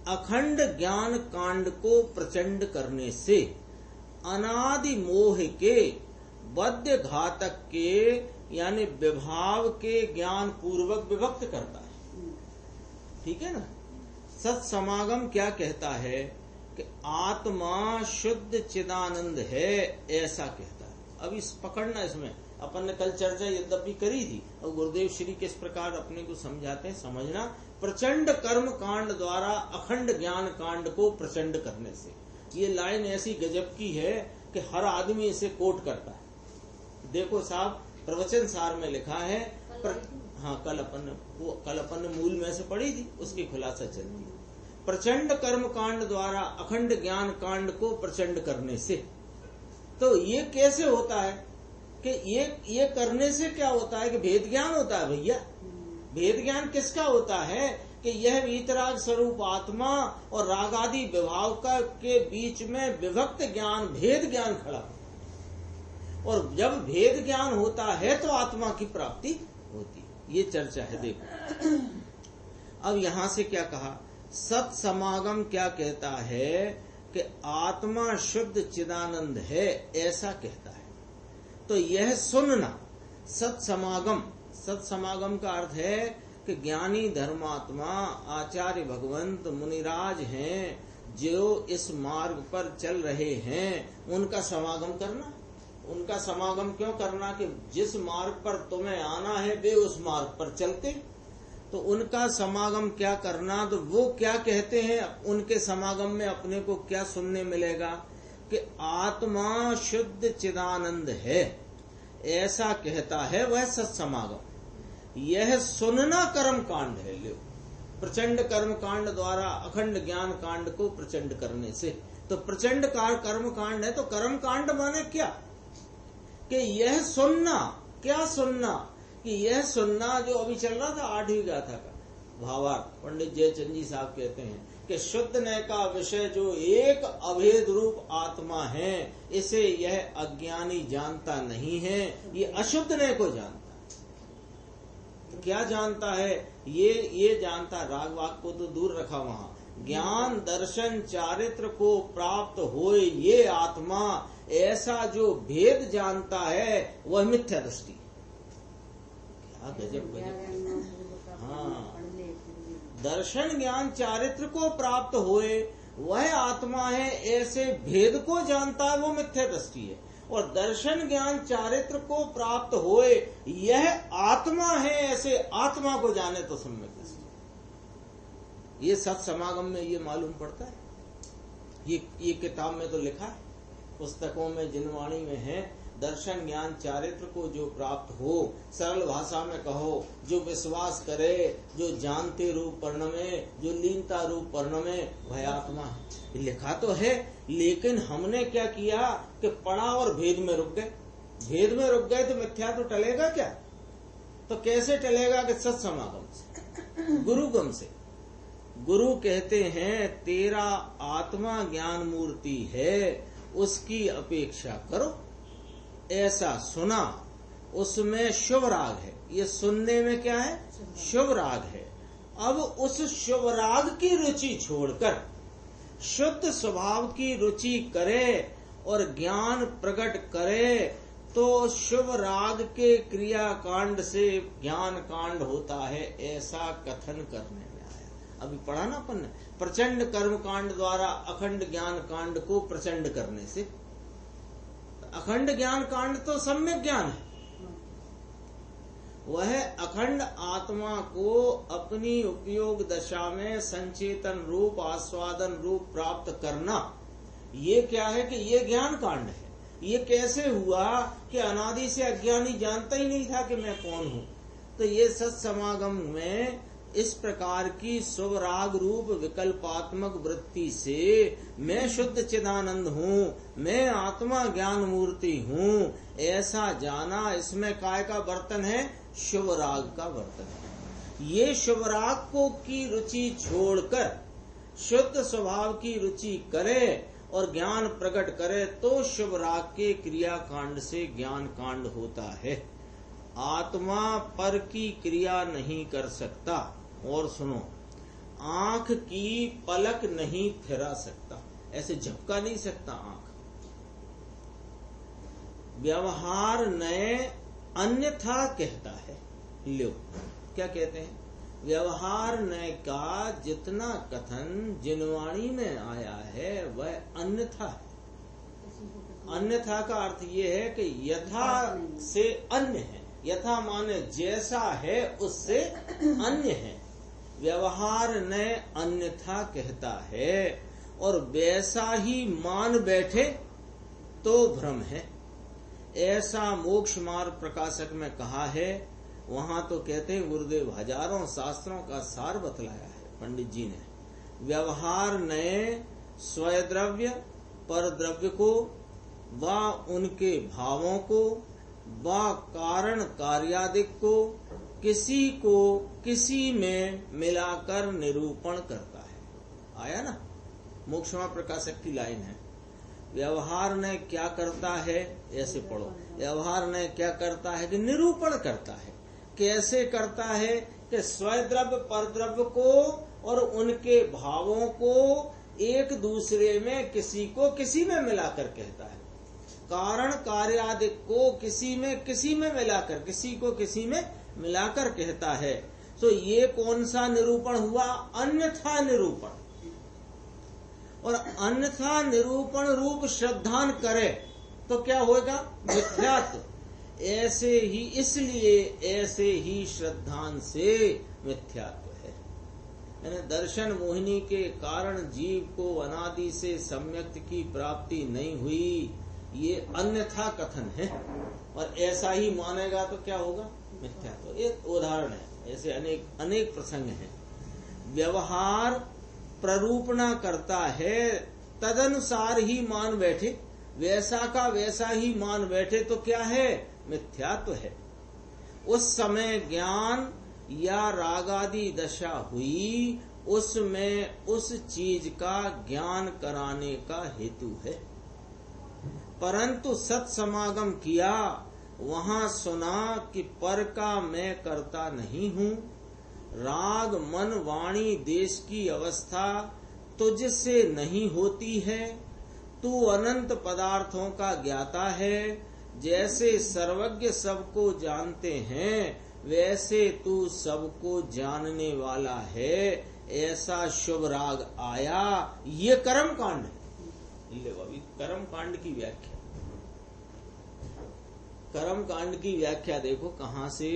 Speaker 1: अखंड ज्ञान कांड को प्रचंड करने से अनादि मोह के बद्ध घातक के यानी विभाव के ज्ञान पूर्वक विभक्त करता है। ठीक है ना। सत्समागम क्या कहता है कि आत्मा शुद्ध चिदानंद है, ऐसा कहता है। अब इस पकड़ना, इसमें अपन ने कल चर्चा यद्यपि करी थी, और गुरुदेव श्री किस प्रकार अपने को समझाते हैं, समझना। प्रचंड कर्म कांड द्वारा अखंड ज्ञान कांड को प्रचंड करने से, ये लाइन ऐसी गजब की है कि हर आदमी इसे कोट करता है। देखो साहब, प्रवचन सार में लिखा है, हाँ कल अपन ने मूल में से पढ़ी थी, उसकी खुलासा चलती है। प्रचंड कर्म कांड द्वारा अखंड ज्ञान कांड को प्रचंड करने से, तो ये कैसे होता है कि ये करने से क्या होता है कि भेद ज्ञान होता है। भैया, भेद ज्ञान किसका होता है कि यह वीतराग स्वरूप आत्मा और रागादि विभाव का के बीच में विभक्त ज्ञान, भेद ज्ञान खड़ा हो, और जब भेद ज्ञान होता है तो आत्मा की प्राप्ति होती है। ये चर्चा है। देखो, अब यहां से क्या कहा, सत्समागम क्या कहता है कि आत्मा शुद्ध चिदानंद है, ऐसा कहता है। तो यह सुनना, सत्समागम, सत्समागम का अर्थ है कि ज्ञानी धर्मात्मा आचार्य भगवंत मुनिराज हैं जो इस मार्ग पर चल रहे हैं, उनका समागम करना। उनका समागम क्यों करना कि जिस मार्ग पर तुम्हें आना है वे उस मार्ग पर चलते, तो उनका समागम क्या करना। तो वो क्या कहते हैं, उनके समागम में अपने को क्या सुनने मिलेगा कि आत्मा शुद्ध चिदानंद है, ऐसा कहता है वह सत्समागम। यह सुनना कर्म कांड है। लो, प्रचंड कर्म कांड द्वारा अखंड ज्ञान कांड को प्रचंड करने से, तो प्रचंड कर्म कांड है। तो कर्म कांड माने क्या कि यह सुनना, क्या सुनना कि यह सुनना जो अभी चल रहा था 8वीं गाथा का भावार्थ, पंडित जयचंद जी साहब कहते हैं कि शुद्ध नय का विषय जो एक अभेद रूप आत्मा है, इसे यह अज्ञानी जानता नहीं है, ये अशुद्ध नय को जानता है। तो क्या जानता है, ये जानता, राग वाग को तो दूर रखा, वहां ज्ञान दर्शन चारित्र को प्राप्त होए ये आत्मा, ऐसा जो भेद जानता है वह मिथ्या दृष्टि। क्या गजब गजब। हाँ, दर्शन ज्ञान चारित्र को प्राप्त होए वह आत्मा है, ऐसे भेद को जानता है वो मिथ्या दृष्टि है। और दर्शन ज्ञान चारित्र को प्राप्त होए यह आत्मा है, ऐसे आत्मा को जाने तो सम्यक दृष्टि। ये सत्समागम में ये मालूम पड़ता है। ये किताब में तो लिखा है, पुस्तकों में जिनवाणी में है, दर्शन ज्ञान चारित्र को जो प्राप्त हो, सरल भाषा में कहो, जो विश्वास करे, जो जानते रूप पर्ण में, जो लीनता रूप पर्ण में, वह आत्मा है। लिखा तो है, लेकिन हमने क्या किया कि पढ़ा और भेद में रुक गए। भेद में रुक गए तो मिथ्या तो टलेगा क्या। तो कैसे टलेगा कि सत्समागम से, गुरुगम से। गुरु कहते हैं तेरा आत्मा ज्ञान मूर्ति है, उसकी अपेक्षा करो, ऐसा सुना। उसमें शुभ राग है, ये सुनने में क्या है, शुभ राग है। अब उस शुभ राग की रुचि छोड़कर शुद्ध स्वभाव की रुचि करे और ज्ञान प्रकट करे, तो शुभ राग के क्रिया कांड से ज्ञान कांड होता है, ऐसा कथन करने में आया। अभी पढ़ा ना अपन ने, प्रचंड कर्म कांड द्वारा अखंड ज्ञान कांड को प्रचंड करने से। अखंड ज्ञान कांड तो सम्यक ज्ञान है, वह अखंड आत्मा को अपनी उपयोग दशा में संचेतन रूप आस्वादन रूप प्राप्त करना, ये क्या है कि ये ज्ञान कांड है। ये कैसे हुआ कि अनादि से अज्ञानी जानता ही नहीं था कि मैं कौन हूँ, तो ये सत्समागम में इस प्रकार की शुभ राग रूप विकल्पात्मक वृत्ति से मैं शुद्ध चिदानंद हूँ, मैं आत्मा ज्ञान मूर्ति हूँ, ऐसा जाना, इसमें काय का बर्तन है? शुभ राग का बर्तन है। ये शुभ राग को की रुचि छोड़कर शुद्ध स्वभाव की रुचि करे और ज्ञान प्रकट करे तो शुभ राग के क्रिया कांड से ज्ञान कांड होता है। आत्मा पर की क्रिया नहीं कर सकता। और सुनो, आंख की पलक नहीं फिरा सकता, ऐसे झपका नहीं सकता आंख। व्यवहार नए अन्यथा कहता है। लो, क्या कहते हैं? व्यवहार नय का जितना कथन जिनवाणी में आया है वह अन्यथा है। अन्यथा का अर्थ ये है कि यथा से अन्य है। यथा माने जैसा है उससे अन्य है। व्यवहार नय अन्यथा कहता है और वैसा ही मान बैठे तो भ्रम है। ऐसा मोक्ष मार्ग प्रकाशक में कहा है। वहां तो कहते हैं गुरुदेव हजारों शास्त्रों का सार बतलाया है पंडित जी ने। व्यवहार नए स्वयद्रव्य पर द्रव्य को व उनके भावों को व कारण कार्यादिक को किसी में मिलाकर निरूपण करता है। आया ना? मोक्षमा प्रकाशक की लाइन है। व्यवहार ने क्या करता है? ऐसे पढ़ो। व्यवहार ने क्या करता है कि निरूपण करता है। कैसे करता है कि स्वद्रव्य पर द्रव्य को और उनके भावों को एक दूसरे में किसी में मिलाकर कहता है। कारण कार्यादिक को किसी में मिलाकर, किसी में मिलाकर कहता है। तो ये कौन सा निरूपण हुआ? अन्यथा निरूपण। और अन्यथा निरूपण रूप श्रद्धान करे तो क्या होगा? मिथ्यात्व। ऐसे ही श्रद्धान से मिथ्यात्व है। यानी दर्शन मोहिनी के कारण जीव को अनादि से सम्यक्त की प्राप्ति नहीं हुई, ये अन्यथा कथन है। और ऐसा ही मानेगा तो क्या होगा? मिथ्यात्व। एक उदाहरण है, ऐसे अनेक प्रसंग हैं। व्यवहार प्ररूपणा करता है, तदनुसार ही मान बैठे, वैसा का वैसा ही मान बैठे तो क्या है? मिथ्यात्व है। उस समय ज्ञान या रागादि दशा हुई, उसमें उस चीज का ज्ञान कराने का हेतु है। परंतु सत्समागम किया, वहां सुना कि पर का मैं करता नहीं हूँ। राग मन वाणी देश की अवस्था तुझसे नहीं होती है। तू अनंत पदार्थों का ज्ञाता है। जैसे सर्वज्ञ सबको जानते हैं, वैसे तू सबको जानने वाला है। ऐसा शुभ राग आया। ये कर्म कांड है। कर्म कांड की व्याख्या, कर्म कांड की व्याख्या देखो कहाँ से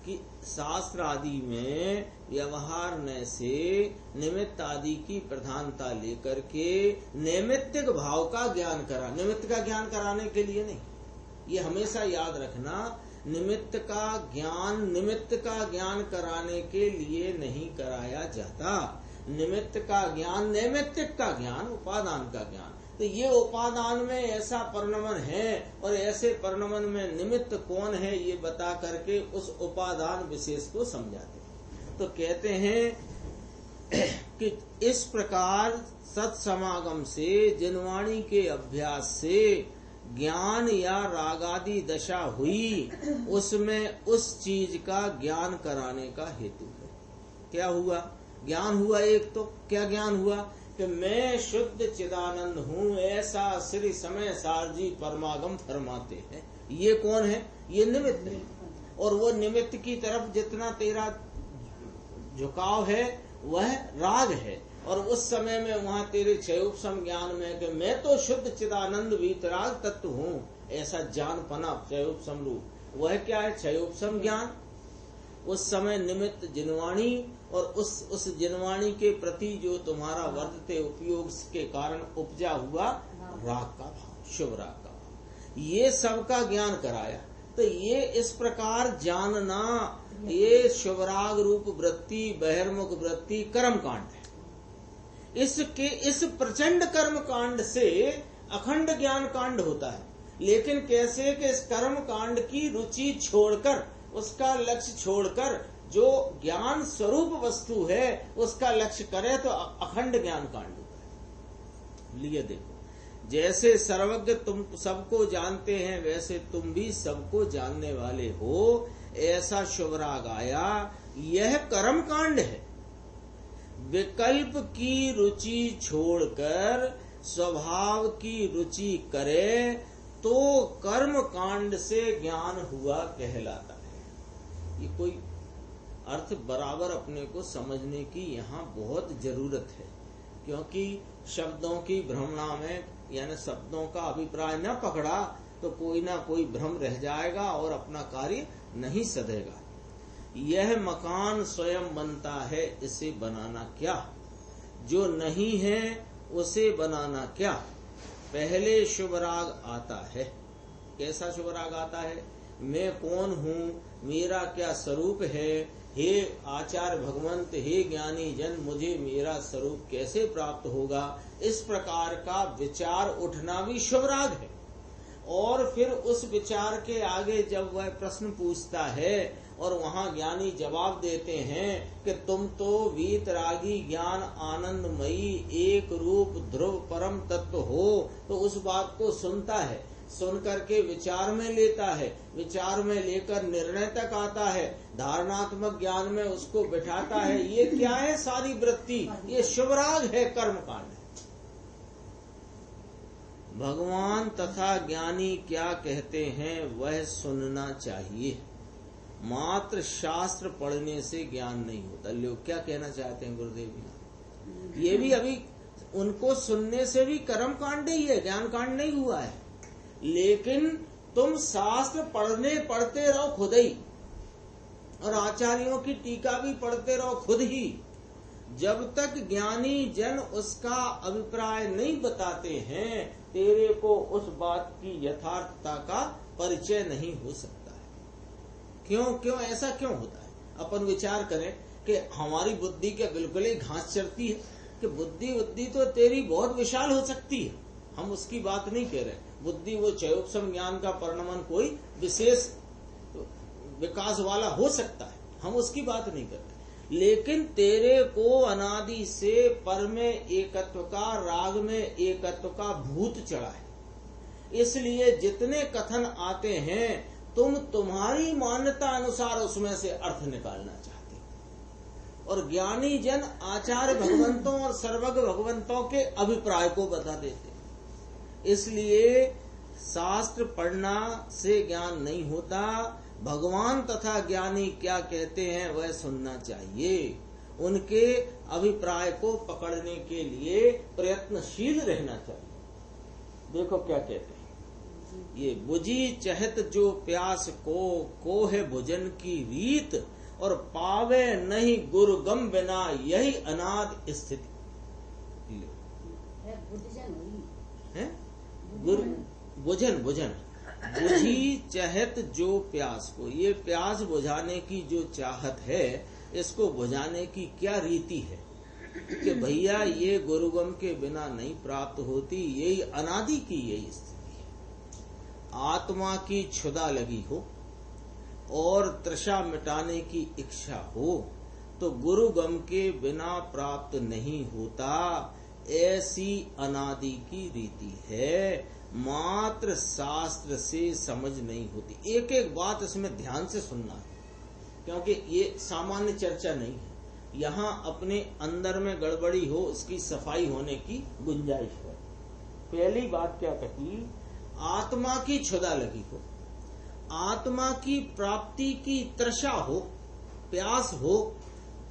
Speaker 1: कि शास्त्र आदि में व्यवहार न से निमित्त आदि की प्रधानता लेकर के नैमित्तिक भाव का ज्ञान करा। निमित्त का ज्ञान कराने के लिए नहीं, ये हमेशा याद रखना। निमित्त का ज्ञान कराने के लिए नहीं कराया जाता। निमित्त का ज्ञान, नैमित्तिक का ज्ञान, उपादान का ज्ञान। तो ये उपादान में ऐसा परिणमन है और ऐसे परिणमन में निमित्त कौन है ये बता करके उस उपादान विशेष को समझाते हैं। तो कहते हैं कि इस प्रकार सत्समागम से, जिनवाणी के अभ्यास से ज्ञान या रागादि दशा हुई, उसमें उस चीज का ज्ञान कराने का हेतु है। क्या हुआ? ज्ञान हुआ। एक तो क्या ज्ञान हुआ कि मैं शुद्ध चिदानंद हूँ, ऐसा श्री समय सार जी परमागम फरमाते हैं। ये कौन है? ये निमित्त है। और वो निमित्त की तरफ जितना तेरा झुकाव है वह राग है। और उस समय में वहां तेरे क्षयोपम ज्ञान में कि मैं तो शुद्ध चिदानंद वीतराग तत्व हूँ, ऐसा जान पना क्षयोपम रूप, वह क्या है? क्षयोपम ज्ञान। उस समय निमित्त जिनवाणी और उस जिनवाणी के प्रति जो तुम्हारा वर्तते उपयोग के कारण उपजा हुआ राग का भाव, शुभ राग का भाव, ये सबका ज्ञान कराया। तो ये इस प्रकार जानना, ये शुभराग रूप वृत्ति, बहिर्मुख वृत्ति कर्म कांड है। इस प्रचंड कर्म कांड से अखंड ज्ञान कांड होता है। लेकिन कैसे कि इस कर्म कांड की रुचि छोड़कर, उसका लक्ष्य छोड़कर जो ज्ञान स्वरूप वस्तु है उसका लक्ष्य करे तो अखंड ज्ञान कांड होता है। लिए देखो, जैसे सर्वज्ञ तुम सबको जानते हैं वैसे तुम भी सबको जानने वाले हो, ऐसा शुभराग आया। यह कर्म कांड है। विकल्प की रुचि छोड़कर स्वभाव की रुचि करे तो कर्म कांड से ज्ञान हुआ कहलाता है। ये कोई अर्थ बराबर अपने को समझने की यहाँ बहुत जरूरत है, क्योंकि शब्दों की भ्रमणा में यानी शब्दों का अभिप्राय न पकड़ा तो कोई ना कोई भ्रम रह जाएगा और अपना कार्य नहीं सधेगा। यह मकान स्वयं बनता है, इसे बनाना क्या? जो नहीं है उसे बनाना क्या? पहले शुभराग आता है। कैसा शुभराग आता है? मैं कौन हूँ, मेरा क्या स्वरूप है, हे आचार्य भगवंत, हे ज्ञानी जन, मुझे मेरा स्वरूप कैसे प्राप्त होगा, इस प्रकार का विचार उठना भी शुभराग है। और फिर उस विचार के आगे जब वह प्रश्न पूछता है और वहाँ ज्ञानी जवाब देते हैं कि तुम तो वीतरागी ज्ञान आनंदमयी एक रूप ध्रुव परम तत्व हो, तो उस बात को सुनता है, सुन करके विचार में लेता है, विचार में लेकर निर्णय तक आता है, धारणात्मक ज्ञान में उसको बिठाता है। ये क्या है? सारी वृत्ति, ये शुभराग है, कर्म कांड है। भगवान तथा ज्ञानी क्या कहते हैं वह सुनना चाहिए। मात्र शास्त्र पढ़ने से ज्ञान नहीं होता। लोग क्या कहना चाहते हैं गुरुदेव जी? ये भी अभी उनको सुनने से भी कर्म कांड ही है, ज्ञान कांड नहीं हुआ है। लेकिन तुम शास्त्र पढ़ते रहो खुद ही, और आचार्यों की टीका भी पढ़ते रहो खुद ही, जब तक ज्ञानी जन उसका अभिप्राय नहीं बताते हैं तेरे को उस बात की यथार्थता का परिचय नहीं हो सकता है। क्यों ऐसा क्यों होता है? अपन विचार करें कि हमारी बुद्धि क्या बिल्कुल ही घास चढ़ती है कि बुद्धि तो तेरी बहुत विशाल हो सकती है, हम उसकी बात नहीं कह रहे। बुद्धि वो चयोपसम ज्ञान का परिणमन कोई विशेष विकास वाला हो सकता है, हम उसकी बात नहीं करते। लेकिन तेरे को अनादि से पर में एकत्व का, राग में एकत्व का भूत चढ़ा है। इसलिए जितने कथन आते हैं तुम तुम्हारी मान्यता अनुसार उसमें से अर्थ निकालना चाहते हो, और ज्ञानी जन आचार्य भगवंतों और सर्वज्ञ भगवंतों के अभिप्राय को बता देते हैं। इसलिए शास्त्र पढ़ना से ज्ञान नहीं होता। भगवान तथा ज्ञानी क्या कहते हैं वह सुनना चाहिए। उनके अभिप्राय को पकड़ने के लिए प्रयत्नशील रहना चाहिए। देखो क्या कहते हैं, ये बुझी चहत जो प्यास को है भोजन की रीत, और पावे नहीं गुरु गम बिना यही अनाद स्थिति है। गुरु बुझन बुझी चहत जो प्यास को, ये प्यास बुझाने की जो चाहत है, इसको बुझाने की क्या रीति है कि भैया ये गुरुगम के बिना नहीं प्राप्त होती, यही अनादि की यही स्थिति है। आत्मा की क्षुधा लगी हो और तृषा मिटाने की इच्छा हो तो गुरुगम के बिना प्राप्त नहीं होता, ऐसी अनादि की रीति है। मात्र शास्त्र से समझ नहीं होती। एक एक बात इसमें ध्यान से सुनना है, क्योंकि ये सामान्य चर्चा नहीं है। यहाँ अपने अंदर में गड़बड़ी हो उसकी सफाई होने की गुंजाइश है। पहली बात क्या कही? आत्मा की क्षुधा लगी हो, आत्मा की प्राप्ति की तृषा हो, प्यास हो,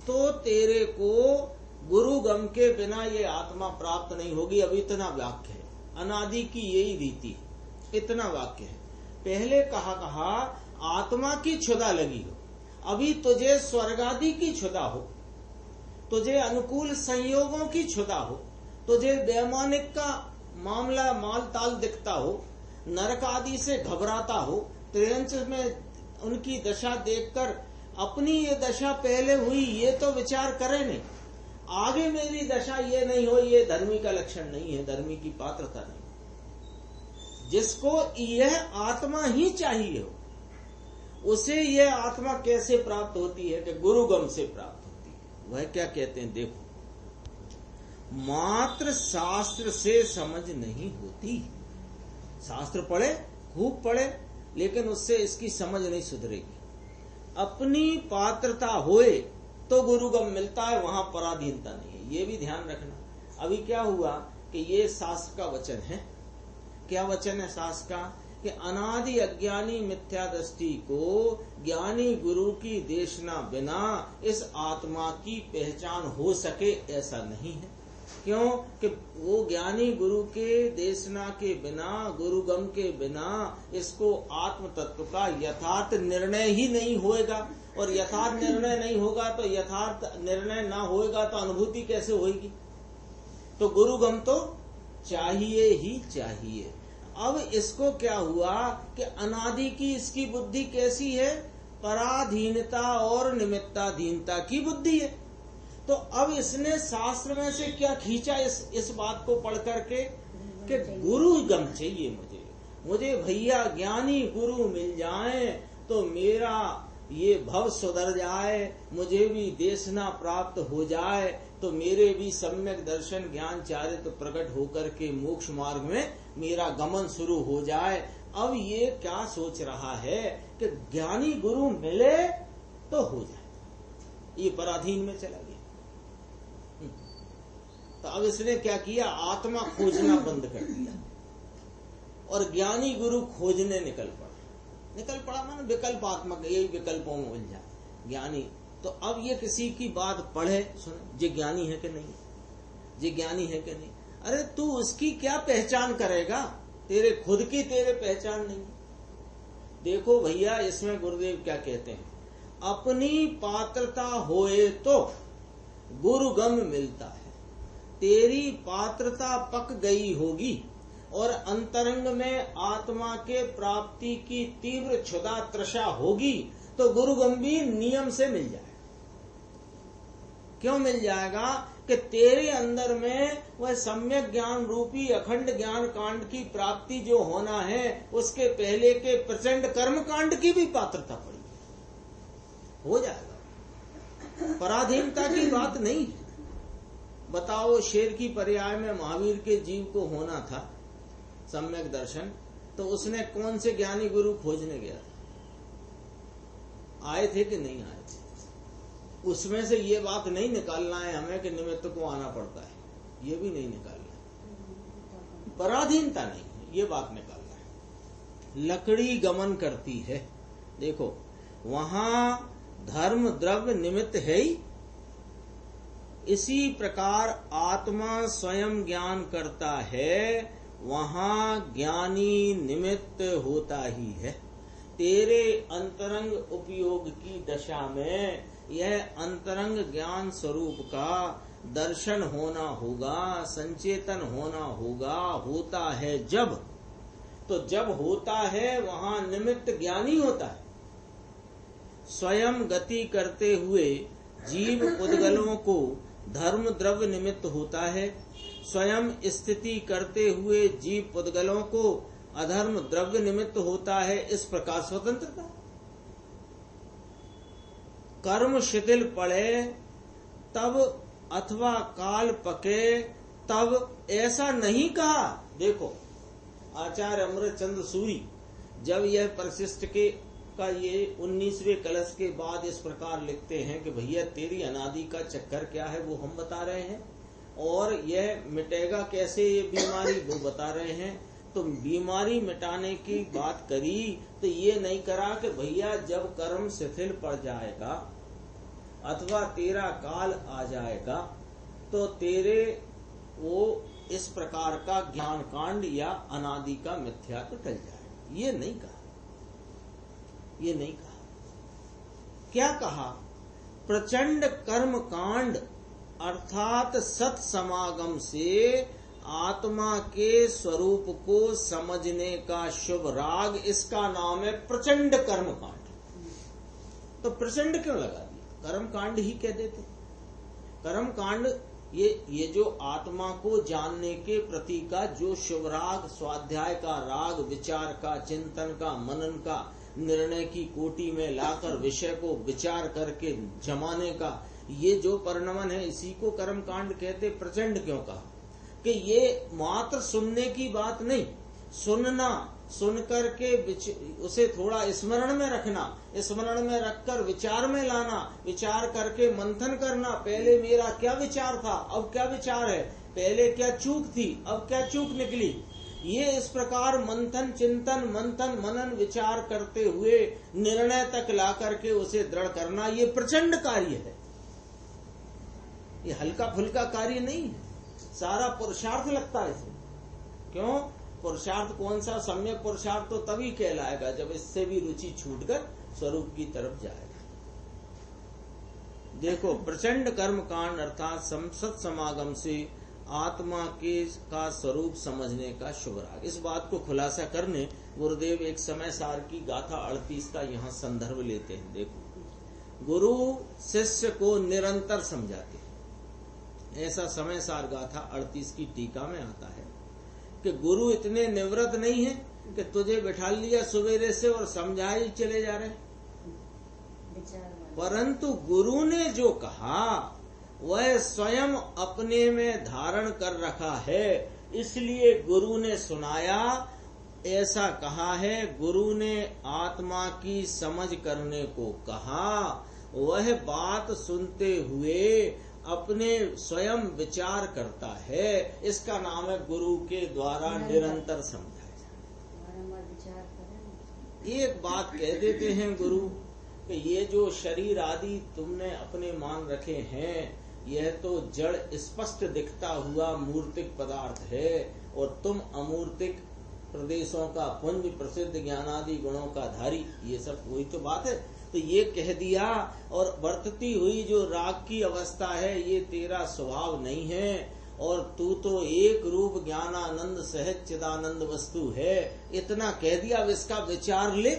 Speaker 1: तो तेरे को गुरुगम के बिना ये आत्मा प्राप्त नहीं होगी। अब इतना वाक्य है, अनादि की यही रीति, इतना वाक्य है। पहले कहा आत्मा की क्षुधा लगी हो, अभी तुझे स्वर्गादि की क्षुधा हो, तुझे अनुकूल संयोगों की क्षुधा हो, तुझे वैमानिक का मामला माल ताल दिखता हो, नरक आदि से घबराता हो, त्रेंच में उनकी दशा देखकर अपनी ये दशा पहले हुई ये तो विचार करे नहीं, आगे मेरी दशा ये नहीं हो, ये धर्मी का लक्षण नहीं है, धर्मी की पात्रता नहीं। जिसको यह आत्मा ही चाहिए हो उसे यह आत्मा कैसे प्राप्त होती है कि गुरुगम से प्राप्त होती है। वह क्या कहते हैं, देखो, मात्र शास्त्र से समझ नहीं होती। शास्त्र पढ़े, खूब पढ़े, लेकिन उससे इसकी समझ नहीं सुधरेगी। अपनी पात्रता होए तो गुरुगम मिलता है, वहां पराधीनता नहीं है, ये भी ध्यान रखना। अभी क्या हुआ कि ये शास्त्र का वचन है। क्या वचन है शास्त्र का कि अनादि अज्ञानी मिथ्या दृष्टि को ज्ञानी गुरु की देशना बिना इस आत्मा की पहचान हो सके, ऐसा नहीं है। क्यों कि वो ज्ञानी गुरु के देशना के बिना, गुरुगम के बिना इसको आत्म तत्व का यथार्थ निर्णय ही नहीं होएगा, और यथार्थ निर्णय नहीं होगा तो यथार्थ निर्णय ना होएगा तो अनुभूति कैसे होगी। तो गुरुगम तो चाहिए ही चाहिए। अब इसको क्या हुआ कि अनादि की इसकी बुद्धि कैसी है, पराधीनता और निमित्ताधीनता की बुद्धि है। तो अब इसने शास्त्र में से क्या खींचा इस बात को पढ़ करके कि गुरु गम चाहिए मुझे भैया ज्ञानी गुरु मिल जाए तो मेरा ये भव सुधर जाए, मुझे भी देशना प्राप्त हो जाए, तो मेरे भी सम्यक दर्शन ज्ञान चारित्र प्रकट होकर के मोक्ष मार्ग में मेरा गमन शुरू हो जाए। अब ये क्या सोच रहा है कि ज्ञानी गुरु मिले तो हो जाए, ये पराधीन में चला गया। तो अब इसने क्या किया, आत्मा खोजना बंद कर दिया और ज्ञानी गुरु खोजने निकल पड़ा माने विकल्प आत्मक, यही विकल्पों में उलझा ज्ञानी। तो अब ये किसी की बात पढ़े सुने, जे ज्ञानी है कि नहीं, जे ज्ञानी है कि नहीं। अरे तू उसकी क्या पहचान करेगा, तेरे खुद की तेरे पहचान नहीं। देखो भैया इसमें गुरुदेव क्या कहते हैं, अपनी पात्रता होए तो गुरुगम मिलता है। तेरी पात्रता पक गई होगी और अंतरंग में आत्मा के प्राप्ति की तीव्र क्षुधा तृषा होगी तो गुरुगम भी नियम से मिल जाएगा। क्यों मिल जाएगा कि तेरे अंदर में वह सम्यक ज्ञान रूपी अखंड ज्ञान कांड की प्राप्ति जो होना है, उसके पहले के प्रचंड कर्म कांड की भी पात्रता पड़ी हो जाएगा। पराधीनता की बात नहीं है। बताओ, शेर की पर्याय में महावीर के जीव को होना था सम्यक दर्शन, तो उसने कौन से ज्ञानी गुरु खोजने गया था? आए थे कि नहीं आए थे? उसमें से ये बात नहीं निकालना है हमें कि निमित्त को आना पड़ता है, ये भी नहीं निकालना। पराधीनता नहीं है, ये बात निकालना है। लकड़ी गमन करती है, देखो वहां धर्म द्रव्य निमित्त है ही। इसी प्रकार आत्मा स्वयं ज्ञान करता है, वहां ज्ञानी निमित्त होता ही है। तेरे अंतरंग उपयोग की दशा में यह अंतरंग ज्ञान स्वरूप का दर्शन होना होगा, संचेतन होना होगा। होता है जब, तो जब होता है वहां निमित्त ज्ञानी होता है। स्वयं गति करते हुए जीव उद्गलों को धर्म द्रव्य निमित्त होता है, स्वयं स्थिति करते हुए जीव पुद्गलों को अधर्म द्रव्य निमित्त होता है। इस प्रकार स्वतंत्रता। कर्म शिथिल पड़े तब अथवा काल पके तब, ऐसा नहीं कहा। देखो आचार्य अमृतचंद्र सूरी जब यह परिशिष्ट के का ये 19वें कलश के बाद इस प्रकार लिखते हैं कि भैया तेरी अनादि का चक्कर क्या है वो हम बता रहे हैं, और यह मिटेगा कैसे ये बीमारी वो बता रहे हैं। तो बीमारी मिटाने की बात करी तो ये नहीं करा कि भैया जब कर्म शिथिल पड़ जाएगा अथवा तेरा काल आ जाएगा तो तेरे वो इस प्रकार का ज्ञान कांड या अनादि का मिथ्यात्व टल जाएगा। ये नहीं कहा, ये नहीं कहा। क्या कहा? प्रचंड कर्म कांड अर्थात सत समागम से आत्मा के स्वरूप को समझने का शुभ राग, इसका नाम है प्रचंड कर्म कांड। तो प्रचंड क्यों लगा दिया? कर्म कांड ही कह देते। कर्म कांड ये जो आत्मा को जानने के प्रति का जो शुभ राग, स्वाध्याय का राग, विचार का, चिंतन का, मनन का, निर्णय की कोटि में लाकर विषय को विचार करके जमाने का ये जो परिणमन है, इसी को कर्म कांड कहते। प्रचंड क्यों कहा? कि ये मात्र सुनने की बात नहीं, सुनना, सुन करके उसे थोड़ा स्मरण में रखना, स्मरण में रखकर विचार में लाना, विचार करके मंथन करना, पहले मेरा क्या विचार था, अब क्या विचार है, पहले क्या चूक थी, अब क्या चूक निकली। ये इस प्रकार मंथन, चिंतन, मंथन, मनन, विचार करते हुए निर्णय तक ला करके उसे दृढ़ करना, ये प्रचंड कार्य है। ये हल्का फुल्का कार्य नहीं है, सारा पुरुषार्थ लगता है इसमें। क्यों? पुरुषार्थ कौन सा? सम्यक पुरुषार्थ तो तभी कहलाएगा जब इससे भी रुचि छूटकर स्वरूप की तरफ जाएगा। देखो, प्रचंड कर्म कांड अर्थात संसद समागम से आत्मा के का स्वरूप समझने का शुभ राग। इस बात को खुलासा करने गुरुदेव एक समय सार की गाथा 38 का यहाँ संदर्भ लेते हैं। देखो, गुरु शिष्य को निरंतर समझाते हैं। ऐसा समय सार गाथा 38 की टीका में आता है कि गुरु इतने निवृत्त नहीं है कि तुझे बिठा लिया सवेरे से और समझाए चले जा रहे, परंतु गुरु ने जो कहा वह स्वयं अपने में धारण कर रखा है, इसलिए गुरु ने सुनाया। ऐसा कहा है, गुरु ने आत्मा की समझ करने को कहा, वह बात सुनते हुए अपने स्वयं विचार करता है। इसका नाम है गुरु के द्वारा निरंतर समझाया। एक बात कह देते हैं गुरु कि ये जो शरीर आदि तुमने अपने मान रखे हैं, यह तो जड़ स्पष्ट दिखता हुआ मूर्तिक पदार्थ है, और तुम अमूर्तिक प्रदेशों का पुंज, प्रसिद्ध ज्ञानादि गुणों का धारी। ये सब वही तो बात है। तो ये कह दिया, और वर्तती हुई जो राग की अवस्था है, ये तेरा स्वभाव नहीं है, और तू तो एक रूप ज्ञानानंद सहज चिदानंद वस्तु है। इतना कह दिया। अब इसका विचार ले,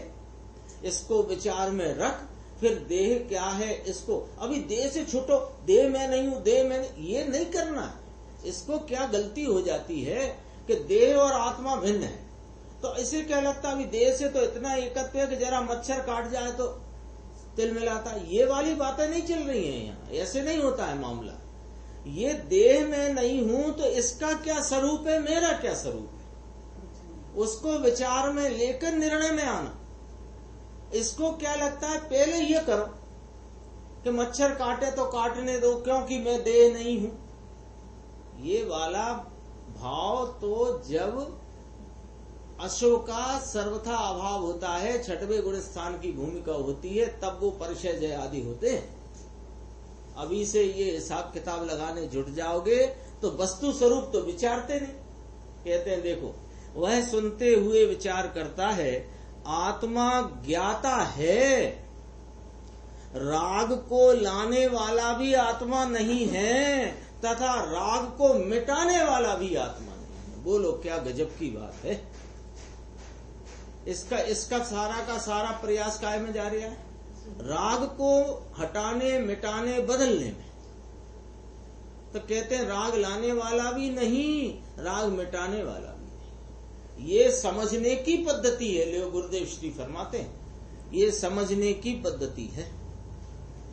Speaker 1: इसको विचार में रख। फिर देह क्या है, इसको अभी देह से छूटो, देह मैं नहीं हूं, देह मैं नहीं, ये नहीं करना है। इसको क्या गलती हो जाती है कि देह और आत्मा भिन्न है। तो इसे क्या लगता है, अभी देह से तो इतना एकत्व है कि जरा मच्छर काट जाए तो तिल मिलाता। ये वाली बातें नहीं चल रही हैं यहाँ, ऐसे नहीं होता है मामला। ये देह में नहीं हूं तो इसका क्या स्वरूप है, मेरा क्या स्वरूप है, उसको विचार में लेकर निर्णय में आना। इसको क्या लगता है, पहले ये करो कि मच्छर काटे तो काटने दो, क्योंकि मैं देह नहीं हूं। ये वाला भाव तो जब अशुभ का सर्वथा अभाव होता है, छठवें गुण स्थान की भूमिका होती है, तब वो परिचय जय आदि होते हैं। अभी से ये हिसाब किताब लगाने जुट जाओगे तो वस्तु स्वरूप तो विचारते नहीं। कहते हैं देखो, वह सुनते हुए विचार करता है, आत्मा ज्ञाता है, राग को लाने वाला भी आत्मा नहीं है, तथा राग को मिटाने वाला भी आत्मा नहीं है। बोलो क्या गजब की बात है। इसका सारा का सारा प्रयास काय में जा रहा है, राग को हटाने, मिटाने, बदलने में। तो कहते हैं राग लाने वाला भी नहीं, राग मिटाने वाला भी नहीं। ये समझने की पद्धति है। ले गुरुदेव श्री फरमाते हैं, ये समझने की पद्धति है।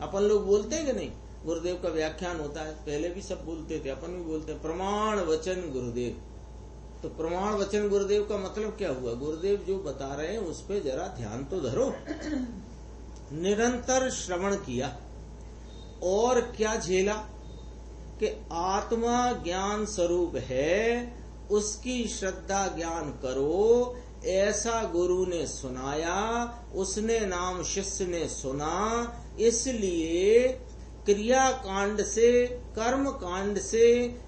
Speaker 1: अपन लोग बोलते हैं कि नहीं, गुरुदेव का व्याख्यान होता है, पहले भी सब बोलते थे, अपन भी बोलते हैं प्रमाण वचन गुरुदेव। तो प्रमाण वचन गुरुदेव का मतलब क्या हुआ, गुरुदेव जो बता रहे हैं उस पे जरा ध्यान तो धरो। निरंतर श्रवण किया और क्या झेला कि आत्मा ज्ञान स्वरूप है, उसकी श्रद्धा ज्ञान करो, ऐसा गुरु ने सुनाया, उसने नाम शिष्य ने सुना। इसलिए क्रिया कांड से, कर्म कांड से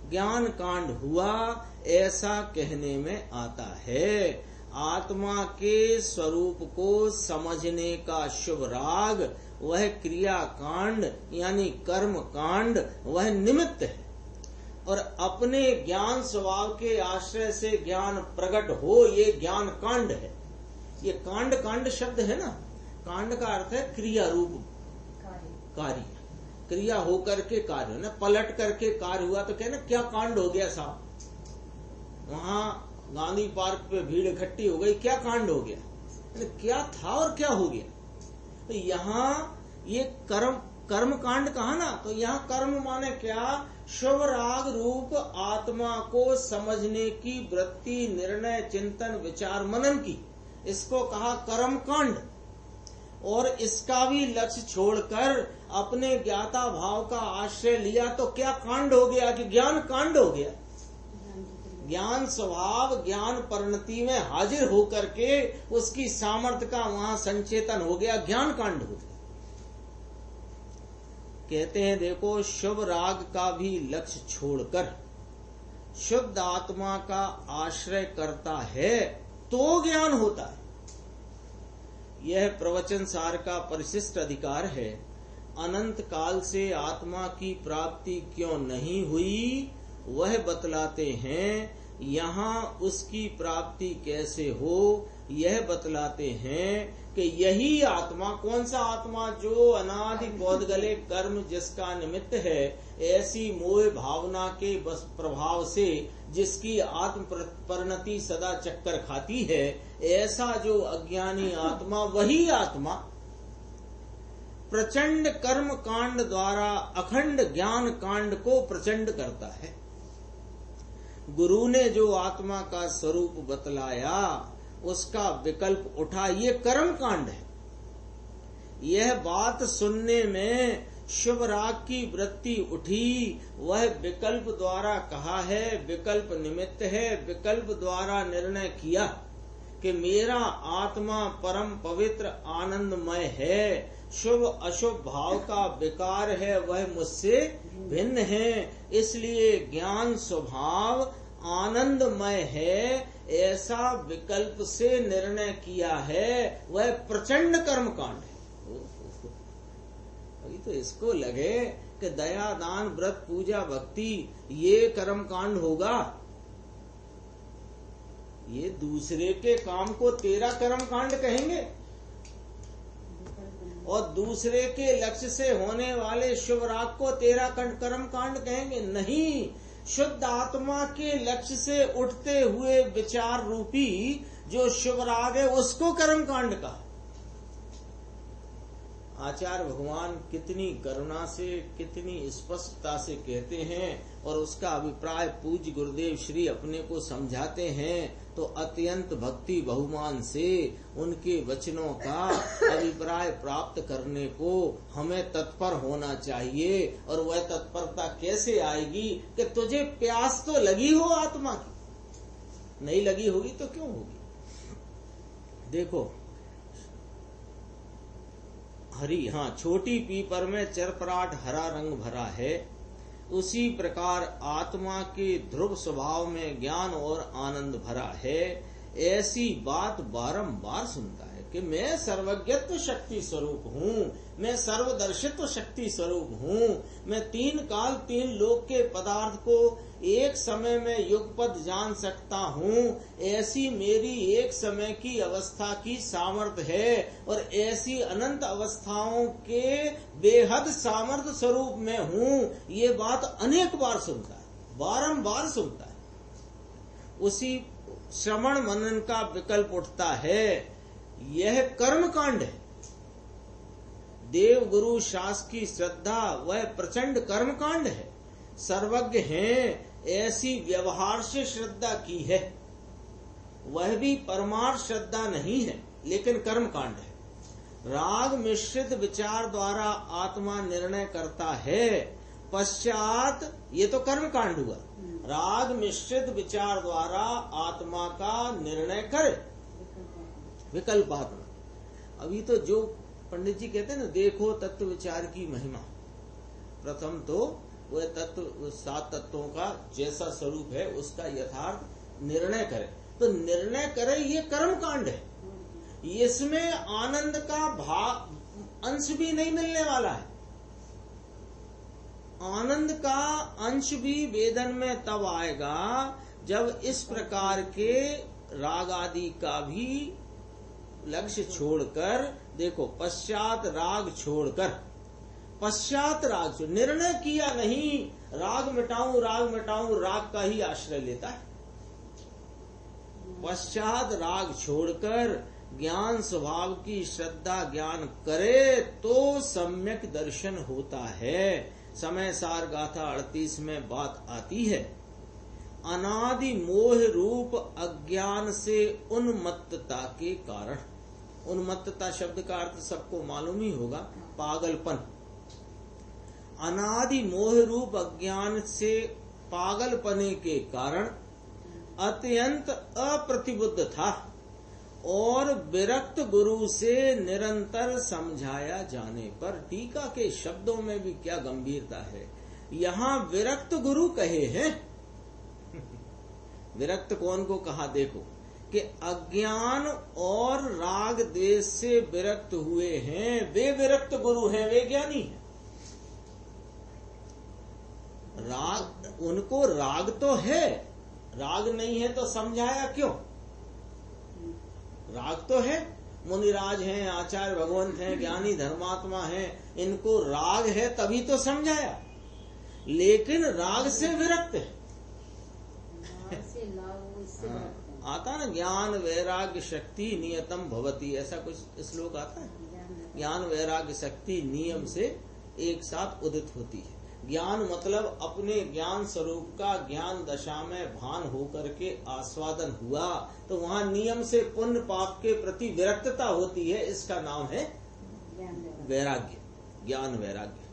Speaker 1: ज्ञान कांड हुआ, ऐसा कहने में आता है। आत्मा के स्वरूप को समझने का शुभ राग वह क्रिया कांड यानी कर्म कांड, वह निमित्त है। और अपने ज्ञान स्वभाव के आश्रय से ज्ञान प्रकट हो, ये ज्ञान कांड है। ये कांड, कांड शब्द है ना, कांड का अर्थ है क्रिया रूप कार्य, क्रिया होकर के कार्य ना, पलट करके कार्य हुआ तो कहना क्या कांड हो गया साहब, वहां गांधी पार्क पे भीड़ इकट्ठी हो गई, क्या कांड हो गया, क्या था और क्या हो गया। तो यहाँ ये कर्म कांड कहा ना, तो यहाँ कर्म माने क्या, शुभ राग रूप आत्मा को समझने की वृत्ति, निर्णय, चिंतन, विचार, मनन की, इसको कहा कर्म कांड। और इसका भी लक्ष्य छोड़कर अपने ज्ञाता भाव का आश्रय लिया तो क्या कांड हो गया, कि ज्ञान कांड हो गया। ज्ञान स्वभाव, ज्ञान परिणति में हाजिर होकर के उसकी सामर्थ्य का वहां संचेतन हो गया, ज्ञान कांड हो गया। कहते हैं देखो, शुभ राग का भी लक्ष्य छोड़कर शुद्ध आत्मा का आश्रय करता है तो ज्ञान होता है। यह प्रवचन सार का परिशिष्ट अधिकार है। अनंत काल से आत्मा की प्राप्ति क्यों नहीं हुई वह बतलाते हैं। यहाँ उसकी प्राप्ति कैसे हो यह बतलाते हैं कि यही आत्मा, कौन सा आत्मा, जो अनादि पौधगले कर्म जिसका निमित्त है, ऐसी मोह भावना के बस प्रभाव से जिसकी आत्म परिणति सदा चक्कर खाती है, ऐसा जो अज्ञानी आत्मा, वही आत्मा प्रचंड कर्म कांड द्वारा अखंड ज्ञान कांड को प्रचंड करता है। गुरु ने जो आत्मा का स्वरूप बतलाया उसका विकल्प उठा, ये कर्म कांड है। यह बात सुनने में शुभ राग की वृत्ति उठी, वह विकल्प द्वारा कहा है, विकल्प निमित्त है, विकल्प द्वारा निर्णय किया कि मेरा आत्मा परम पवित्र आनंदमय है, शुभ अशुभ भाव का विकार है, वह मुझसे भिन्न है, इसलिए ज्ञान स्वभाव आनंदमय है, ऐसा विकल्प से निर्णय किया है, वह प्रचंड कर्म कांड है। अभी तो इसको लगे कि दया दान व्रत पूजा भक्ति ये कर्म कांड होगा, ये दूसरे के काम को तेरा कर्म कांड कहेंगे और दूसरे के लक्ष्य से होने वाले शुभ राग को तेरा कर्म कांड कहेंगे। नहीं, शुद्ध आत्मा के लक्ष्य से उठते हुए विचार रूपी जो शुभ राग है उसको कर्म कांड कहा। आचार्य भगवान कितनी करुणा से, कितनी स्पष्टता से कहते हैं और उसका अभिप्राय पूज्य गुरुदेव श्री अपने को समझाते हैं, तो अत्यंत भक्ति बहुमान से उनके वचनों का अभिप्राय प्राप्त करने को हमें तत्पर होना चाहिए। और वह तत्परता कैसे आएगी कि तुझे प्यास तो लगी हो आत्मा की, नहीं लगी होगी तो क्यों होगी। देखो हरी, हाँ, छोटी पीपर में चरपराट हरा रंग भरा है, उसी प्रकार आत्मा के ध्रुव स्वभाव में ज्ञान और आनंद भरा है। ऐसी बात बारंबार सुनता है कि मैं सर्वज्ञत्व शक्ति स्वरूप हूँ, मैं सर्वदर्शित्व शक्ति स्वरूप हूँ, मैं तीन काल तीन लोक के पदार्थ को एक समय में युगपद जान सकता हूँ, ऐसी मेरी एक समय की अवस्था की सामर्थ्य है और ऐसी अनंत अवस्थाओं के बेहद सामर्थ्य स्वरूप में हूँ। ये बात अनेक बार सुनता है, बारंबार सुनता है। उसी श्रवण मनन का विकल्प उठता है, यह कर्म कांड है। देव गुरु शास्त्र की श्रद्धा वह प्रचंड कर्म कांड है। सर्वज्ञ हैं ऐसी व्यवहार से श्रद्धा की है, वह भी परमार्थ श्रद्धा नहीं है लेकिन कर्म कांड है। राग मिश्रित विचार द्वारा आत्मा निर्णय करता है, पश्चात ये तो कर्म कांड हुआ, राग मिश्रित विचार द्वारा आत्मा का निर्णय करे, विकल्पात्मा। अभी तो जो पंडित जी कहते हैं ना, देखो तत्व विचार की महिमा, प्रथम तो वह तत्व, सात तत्वों का जैसा स्वरूप है उसका यथार्थ निर्णय करे, तो निर्णय करे ये कर्म कांड है। इसमें आनंद का भाग अंश भी नहीं मिलने वाला है। आनंद का अंश भी वेदन में तब आएगा जब इस प्रकार के राग आदि का भी लक्ष्य छोड़कर, देखो पश्चात राग छोड़कर, पश्चात राग निर्णय किया नहीं राग मिटाऊं राग का ही आश्रय लेता है। पश्चात राग छोड़कर ज्ञान स्वभाव की श्रद्धा ज्ञान करे तो सम्यक दर्शन होता है। समय सार गाथा 38 में बात आती है, अनादि मोह रूप अज्ञान से उन्मत्तता के कारण। उन्मत्तता शब्द का अर्थ सबको मालूम ही होगा, पागलपन। अनादि मोह रूप अज्ञान से पागलपने के कारण अत्यंत अप्रतिबुद्ध था और विरक्त गुरु से निरंतर समझाया जाने पर, टीका के शब्दों में भी क्या गंभीरता है। यहाँ विरक्त गुरु कहे हैं। विरक्त कौन को कहा, देखो कि अज्ञान और राग द्वेष से विरक्त हुए हैं, वे विरक्त गुरु हैं, वे ज्ञानी हैं। राग, उनको राग तो है, राग नहीं है तो समझाया क्यों? राग तो है, मुनिराज हैं, आचार्य भगवंत हैं, ज्ञानी धर्मात्मा हैं, इनको राग है तभी तो समझाया, लेकिन राग से विरक्त है। आता ना, ज्ञान वैराग्य शक्ति नियतम भवती, ऐसा कुछ श्लोक आता है। ज्ञान वैराग्य शक्ति नियम से एक साथ उदित होती है। ज्ञान मतलब अपने ज्ञान स्वरूप का ज्ञान दशा में भान होकर के आस्वादन हुआ तो वहाँ नियम से पुण्य पाप के प्रति विरक्तता होती है, इसका नाम है वैराग्य, ज्ञान वैराग्य।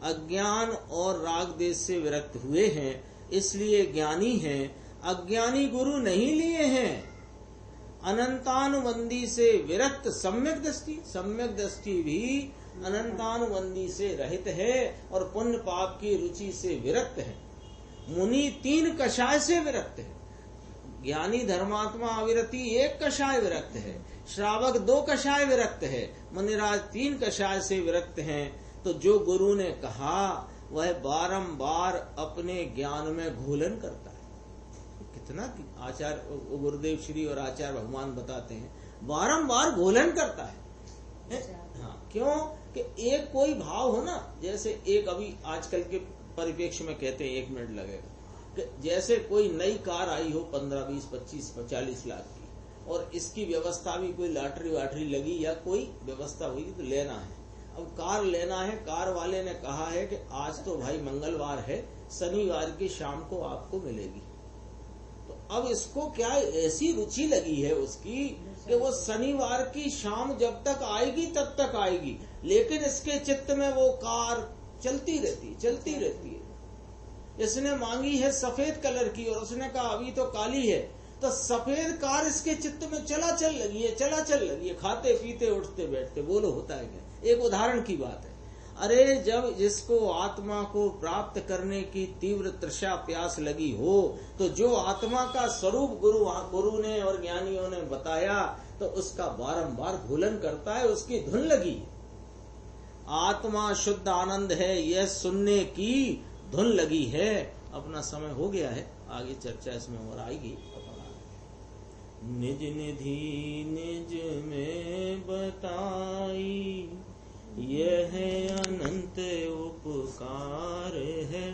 Speaker 1: अज्ञान और राग देश से विरक्त हुए हैं, इसलिए ज्ञानी हैं, अज्ञानी गुरु नहीं लिए हैं। अनंतानुबंधी से विरक्त सम्यक दृष्टि भी अनंतानुबंधी से रहित है और पुण्य पाप की रुचि से विरक्त है। मुनि 3 कषाय से विरक्त है, ज्ञानी धर्मात्मा अविरति 1 कषाय विरक्त है, श्रावक 2 कषाय विरक्त है, मुनिराज 3 कषाय से विरक्त हैं। तो जो गुरु ने कहा वह बारंबार अपने ज्ञान में घोलन करता है। कितना आचार्य गुरुदेव श्री और आचार्य भगवान बताते हैं, बारंबार घोलन करता है। हाँ, क्यों कि एक कोई भाव हो ना, जैसे एक अभी आजकल के परिप्रेक्ष्य में कहते हैं 1 मिनट लगेगा, कि जैसे कोई नई कार आई हो 15, 20, 25, 40 लाख की, और इसकी व्यवस्था भी कोई लॉटरी वाटरी लगी या कोई व्यवस्था हुई तो लेना है। अब कार लेना है, कार वाले ने कहा है कि आज तो भाई मंगलवार है, शनिवार की शाम को आपको मिलेगी। तो अब इसको क्या ऐसी रुचि लगी है उसकी कि वो शनिवार की शाम जब तक आएगी तब तक आएगी, लेकिन इसके चित्त में वो कार चलती रहती है। इसने मांगी है सफेद कलर की और उसने कहा अभी तो काली है, तो सफेद कार इसके चित्त में चला चल लगी है, खाते पीते उठते बैठते। बोलो होता है क्या? एक उदाहरण की बात है। अरे जब जिसको आत्मा को प्राप्त करने की तीव्र तृषा प्यास लगी हो, तो जो आत्मा का स्वरूप गुरु ने और ज्ञानियों ने बताया तो उसका बारंबार घोलन करता है, उसकी धुन लगी। आत्मा शुद्ध आनंद है, यह सुनने की धुन लगी है। अपना समय हो गया है, आगे चर्चा इसमें और आएगी। निज निधि निज में बताई, यह अनंत उपकार है।